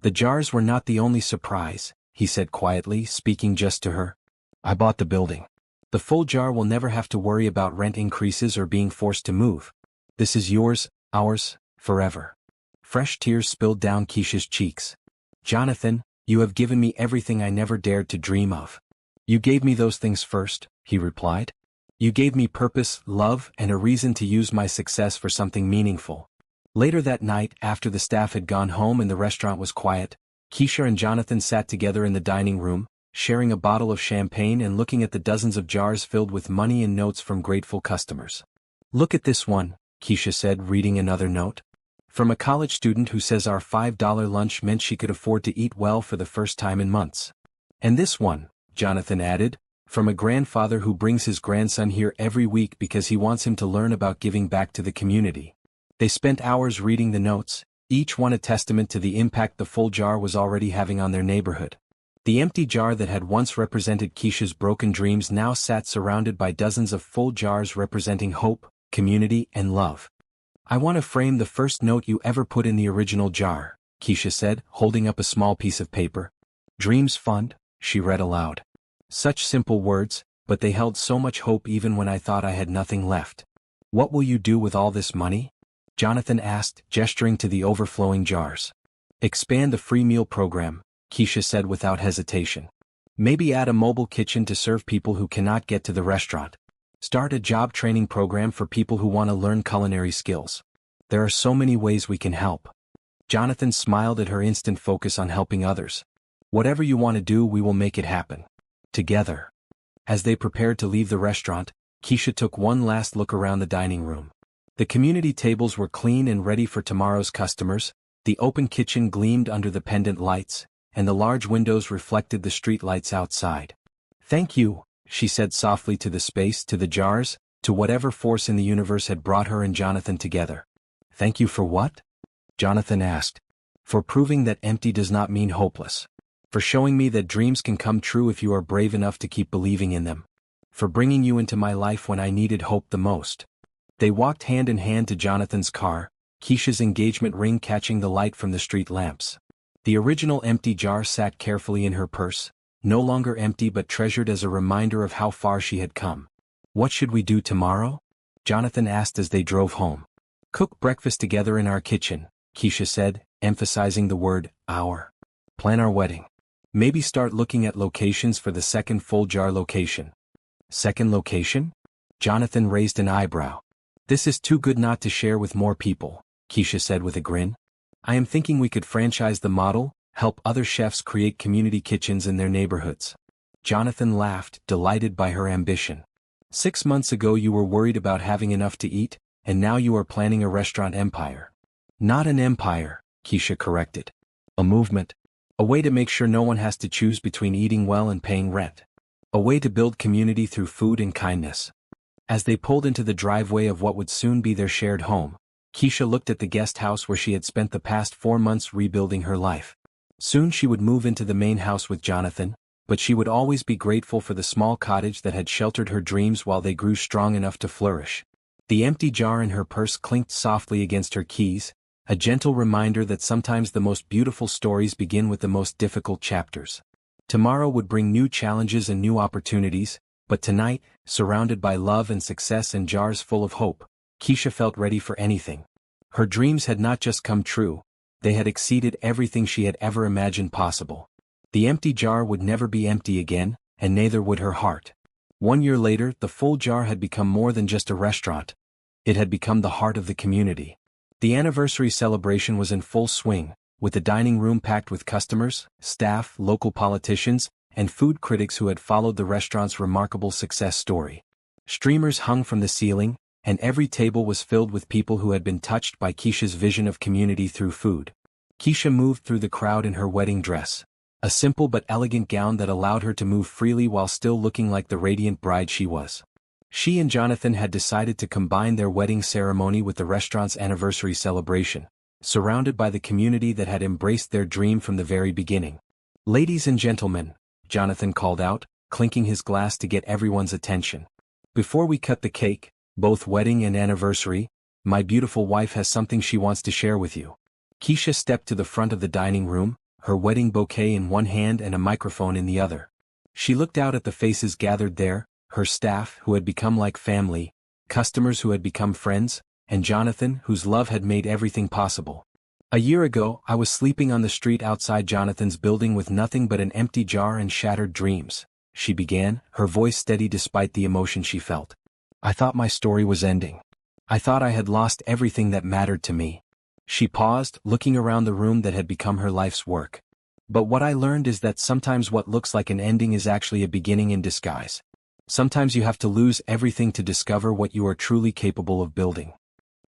The jars were not the only surprise, he said quietly, speaking just to her. I bought the building. The full jar will never have to worry about rent increases or being forced to move. This is yours, ours, forever. Fresh tears spilled down Keisha's cheeks. Jonathan, you have given me everything I never dared to dream of. You gave me those things first, he replied. You gave me purpose, love, and a reason to use my success for something meaningful. Later that night, after the staff had gone home and the restaurant was quiet, Keisha and Jonathan sat together in the dining room, sharing a bottle of champagne and looking at the dozens of jars filled with money and notes from grateful customers. Look at this one, Keisha said, reading another note. From a college student who says our $5 lunch meant she could afford to eat well for the first time in months. And this one, Jonathan added, from a grandfather who brings his grandson here every week because he wants him to learn about giving back to the community. They spent hours reading the notes, each one a testament to the impact the full jar was already having on their neighborhood. The empty jar that had once represented Keisha's broken dreams now sat surrounded by dozens of full jars representing hope, community, and love. I want to frame the first note you ever put in the original jar, Keisha said, holding up a small piece of paper. Dreams Fund, she read aloud. Such simple words, but they held so much hope even when I thought I had nothing left. What will you do with all this money? Jonathan asked, gesturing to the overflowing jars. Expand the free meal program, Keisha said without hesitation. Maybe add a mobile kitchen to serve people who cannot get to the restaurant. Start a job training program for people who want to learn culinary skills. There are so many ways we can help. Jonathan smiled at her instant focus on helping others. Whatever you want to do, we will make it happen. Together. As they prepared to leave the restaurant, Keisha took one last look around the dining room. The community tables were clean and ready for tomorrow's customers, the open kitchen gleamed under the pendant lights, and the large windows reflected the street lights outside. Thank you, she said softly to the space, to the jars, to whatever force in the universe had brought her and Jonathan together. Thank you for what? Jonathan asked. For proving that empty does not mean hopeless. For showing me that dreams can come true if you are brave enough to keep believing in them. For bringing you into my life when I needed hope the most. They walked hand in hand to Jonathan's car, Keisha's engagement ring catching the light from the street lamps. The original empty jar sat carefully in her purse, no longer empty but treasured as a reminder of how far she had come. What should we do tomorrow? Jonathan asked as they drove home. Cook breakfast together in our kitchen, Keisha said, emphasizing the word, our. Plan our wedding. Maybe start looking at locations for the second full jar location. Second location? Jonathan raised an eyebrow. This is too good not to share with more people, Keisha said with a grin. I am thinking we could franchise the model, help other chefs create community kitchens in their neighborhoods. Jonathan laughed, delighted by her ambition. 6 months ago you were worried about having enough to eat, and now you are planning a restaurant empire. Not an empire, Keisha corrected. A movement. A way to make sure no one has to choose between eating well and paying rent. A way to build community through food and kindness. As they pulled into the driveway of what would soon be their shared home, Keisha looked at the guest house where she had spent the past 4 months rebuilding her life. Soon she would move into the main house with Jonathan, but she would always be grateful for the small cottage that had sheltered her dreams while they grew strong enough to flourish. The empty jar in her purse clinked softly against her keys, a gentle reminder that sometimes the most beautiful stories begin with the most difficult chapters. Tomorrow would bring new challenges and new opportunities, but tonight, surrounded by love and success and jars full of hope, Keisha felt ready for anything. Her dreams had not just come true, they had exceeded everything she had ever imagined possible. The empty jar would never be empty again, and neither would her heart. 1 year later, the full jar had become more than just a restaurant. It had become the heart of the community. The anniversary celebration was in full swing, with the dining room packed with customers, staff, local politicians, and food critics who had followed the restaurant's remarkable success story. Streamers hung from the ceiling, and every table was filled with people who had been touched by Keisha's vision of community through food. Keisha moved through the crowd in her wedding dress. A simple but elegant gown that allowed her to move freely while still looking like the radiant bride she was. She and Jonathan had decided to combine their wedding ceremony with the restaurant's anniversary celebration, surrounded by the community that had embraced their dream from the very beginning. "Ladies and gentlemen," Jonathan called out, clinking his glass to get everyone's attention. "Before we cut the cake, both wedding and anniversary, my beautiful wife has something she wants to share with you." Keisha stepped to the front of the dining room, her wedding bouquet in one hand and a microphone in the other. She looked out at the faces gathered there, her staff who had become like family, customers who had become friends, and Jonathan whose love had made everything possible. "A year ago, I was sleeping on the street outside Jonathan's building with nothing but an empty jar and shattered dreams," she began, her voice steady despite the emotion she felt. "I thought my story was ending. I thought I had lost everything that mattered to me." She paused, looking around the room that had become her life's work. "But what I learned is that sometimes what looks like an ending is actually a beginning in disguise. Sometimes you have to lose everything to discover what you are truly capable of building."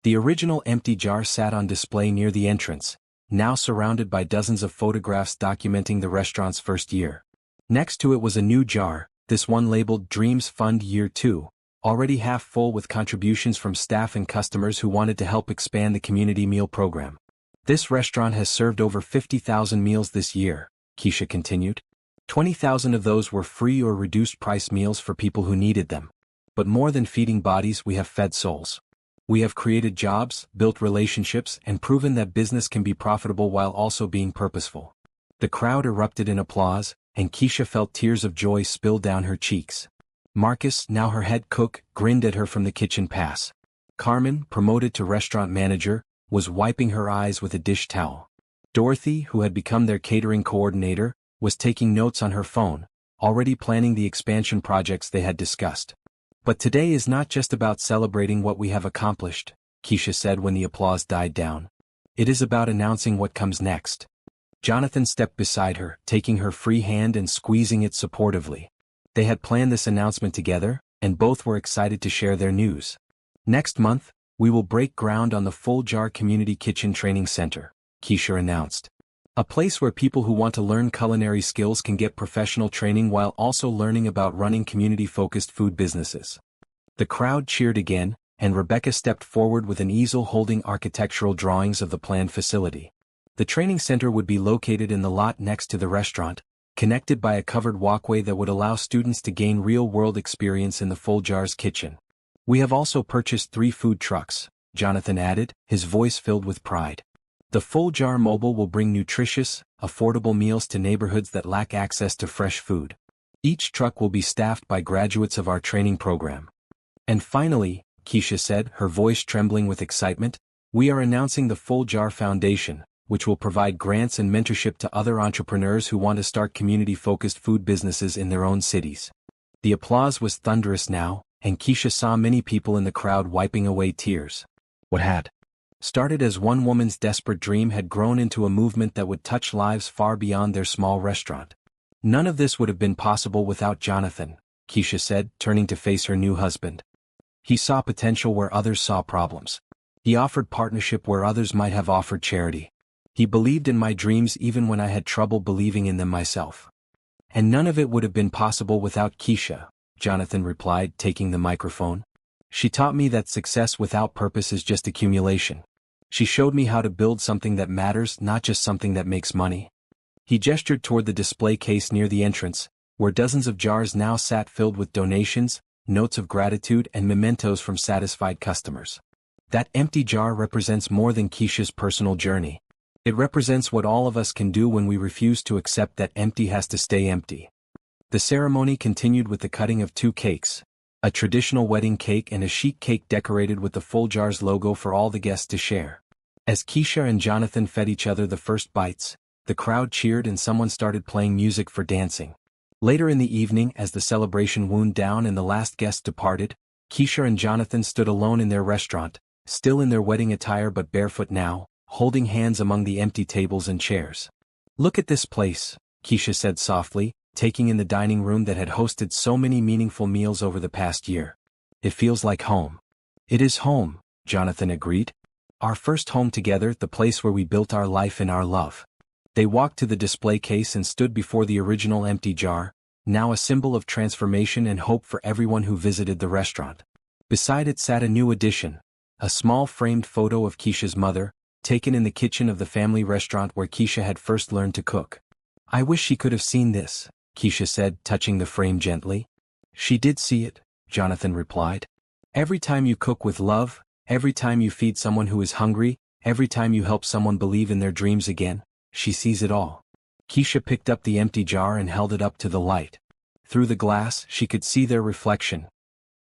The original empty jar sat on display near the entrance, now surrounded by dozens of photographs documenting the restaurant's first year. Next to it was a new jar, this one labeled Dreams Fund Year 2, already half full with contributions from staff and customers who wanted to help expand the community meal program. "This restaurant has served over 50,000 meals this year," Keisha continued. 20,000 of those were free or reduced-price meals for people who needed them. But more than feeding bodies, we have fed souls. We have created jobs, built relationships, and proven that business can be profitable while also being purposeful. The crowd erupted in applause, and Keisha felt tears of joy spill down her cheeks. Marcus, now her head cook, grinned at her from the kitchen pass. Carmen, promoted to restaurant manager, was wiping her eyes with a dish towel. Dorothy, who had become their catering coordinator, was taking notes on her phone, already planning the expansion projects they had discussed. "But today is not just about celebrating what we have accomplished," Keisha said when the applause died down. "It is about announcing what comes next." Jonathan stepped beside her, taking her free hand and squeezing it supportively. They had planned this announcement together, and both were excited to share their news. "Next month, we will break ground on the Full Jar Community Kitchen Training Center," Keisha announced. "A place where people who want to learn culinary skills can get professional training while also learning about running community-focused food businesses." The crowd cheered again, and Rebecca stepped forward with an easel holding architectural drawings of the planned facility. The training center would be located in the lot next to the restaurant, connected by a covered walkway that would allow students to gain real-world experience in the Full Jar's kitchen. "We have also purchased 3 food trucks," Jonathan added, his voice filled with pride. "The Full Jar Mobile will bring nutritious, affordable meals to neighborhoods that lack access to fresh food. Each truck will be staffed by graduates of our training program." "And finally," Keisha said, her voice trembling with excitement, "we are announcing the Full Jar Foundation, which will provide grants and mentorship to other entrepreneurs who want to start community-focused food businesses in their own cities." The applause was thunderous now, and Keisha saw many people in the crowd wiping away tears. What had started as one woman's desperate dream had grown into a movement that would touch lives far beyond their small restaurant. "None of this would have been possible without Jonathan," Keisha said, turning to face her new husband. "He saw potential where others saw problems. He offered partnership where others might have offered charity. He believed in my dreams even when I had trouble believing in them myself. And none of it would have been possible without Keisha," Jonathan replied, taking the microphone. "She taught me that success without purpose is just accumulation. She showed me how to build something that matters, not just something that makes money." He gestured toward the display case near the entrance, where dozens of jars now sat filled with donations, notes of gratitude and mementos from satisfied customers. "That empty jar represents more than Keisha's personal journey. It represents what all of us can do when we refuse to accept that empty has to stay empty." The ceremony continued with the cutting of 2 cakes, a traditional wedding cake and a sheet cake decorated with the Full Jar's logo for all the guests to share. As Keisha and Jonathan fed each other the first bites, the crowd cheered and someone started playing music for dancing. Later in the evening, as the celebration wound down and the last guest departed, Keisha and Jonathan stood alone in their restaurant, still in their wedding attire but barefoot now, holding hands among the empty tables and chairs. "Look at this place," Keisha said softly, taking in the dining room that had hosted so many meaningful meals over the past year. "It feels like home." "It is home," Jonathan agreed. Our first home together, the place where we built our life and our love. They walked to the display case and stood before the original empty jar, now a symbol of transformation and hope for everyone who visited the restaurant. Beside it sat a new addition, a small framed photo of Keisha's mother, taken in the kitchen of the family restaurant where Keisha had first learned to cook. "I wish she could have seen this," Keisha said, touching the frame gently. "She did see it," Jonathan replied. "Every time you cook with love, every time you feed someone who is hungry, every time you help someone believe in their dreams again, she sees it all." Keisha picked up the empty jar and held it up to the light. Through the glass, she could see their reflection.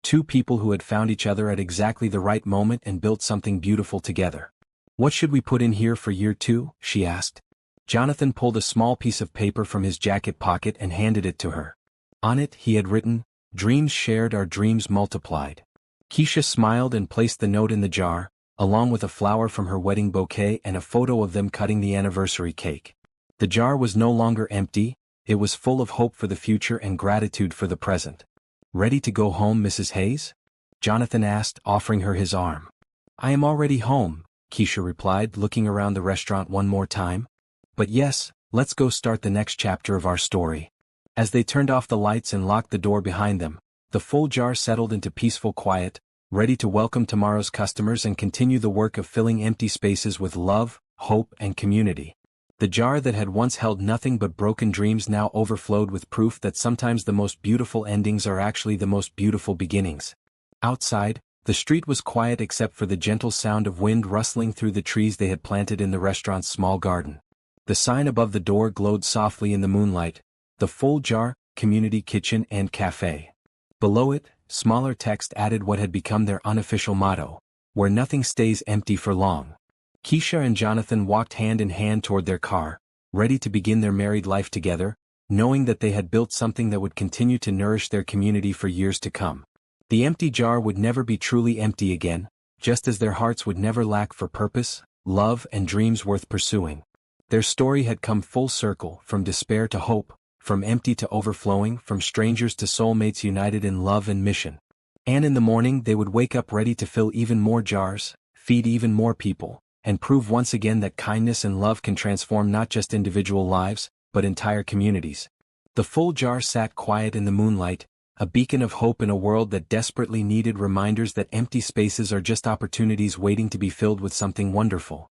Two people who had found each other at exactly the right moment and built something beautiful together. "What should we put in here for year 2? She asked. Jonathan pulled a small piece of paper from his jacket pocket and handed it to her. On it he had written, "Dreams shared are dreams multiplied." Keisha smiled and placed the note in the jar, along with a flower from her wedding bouquet and a photo of them cutting the anniversary cake. The jar was no longer empty, it was full of hope for the future and gratitude for the present. "Ready to go home, Mrs. Hayes?" Jonathan asked, offering her his arm. "I am already home," Keisha replied, looking around the restaurant one more time. "But yes, let's go start the next chapter of our story." As they turned off the lights and locked the door behind them, the full jar settled into peaceful quiet, ready to welcome tomorrow's customers and continue the work of filling empty spaces with love, hope, and community. The jar that had once held nothing but broken dreams now overflowed with proof that sometimes the most beautiful endings are actually the most beautiful beginnings. Outside, the street was quiet except for the gentle sound of wind rustling through the trees they had planted in the restaurant's small garden. The sign above the door glowed softly in the moonlight, "The Full Jar, Community Kitchen and Cafe." Below it, smaller text added what had become their unofficial motto, "Where nothing stays empty for long." Keisha and Jonathan walked hand in hand toward their car, ready to begin their married life together, knowing that they had built something that would continue to nourish their community for years to come. The empty jar would never be truly empty again, just as their hearts would never lack for purpose, love, and dreams worth pursuing. Their story had come full circle, from despair to hope, from empty to overflowing, from strangers to soulmates united in love and mission. And in the morning they would wake up ready to fill even more jars, feed even more people, and prove once again that kindness and love can transform not just individual lives, but entire communities. The full jar sat quiet in the moonlight, a beacon of hope in a world that desperately needed reminders that empty spaces are just opportunities waiting to be filled with something wonderful.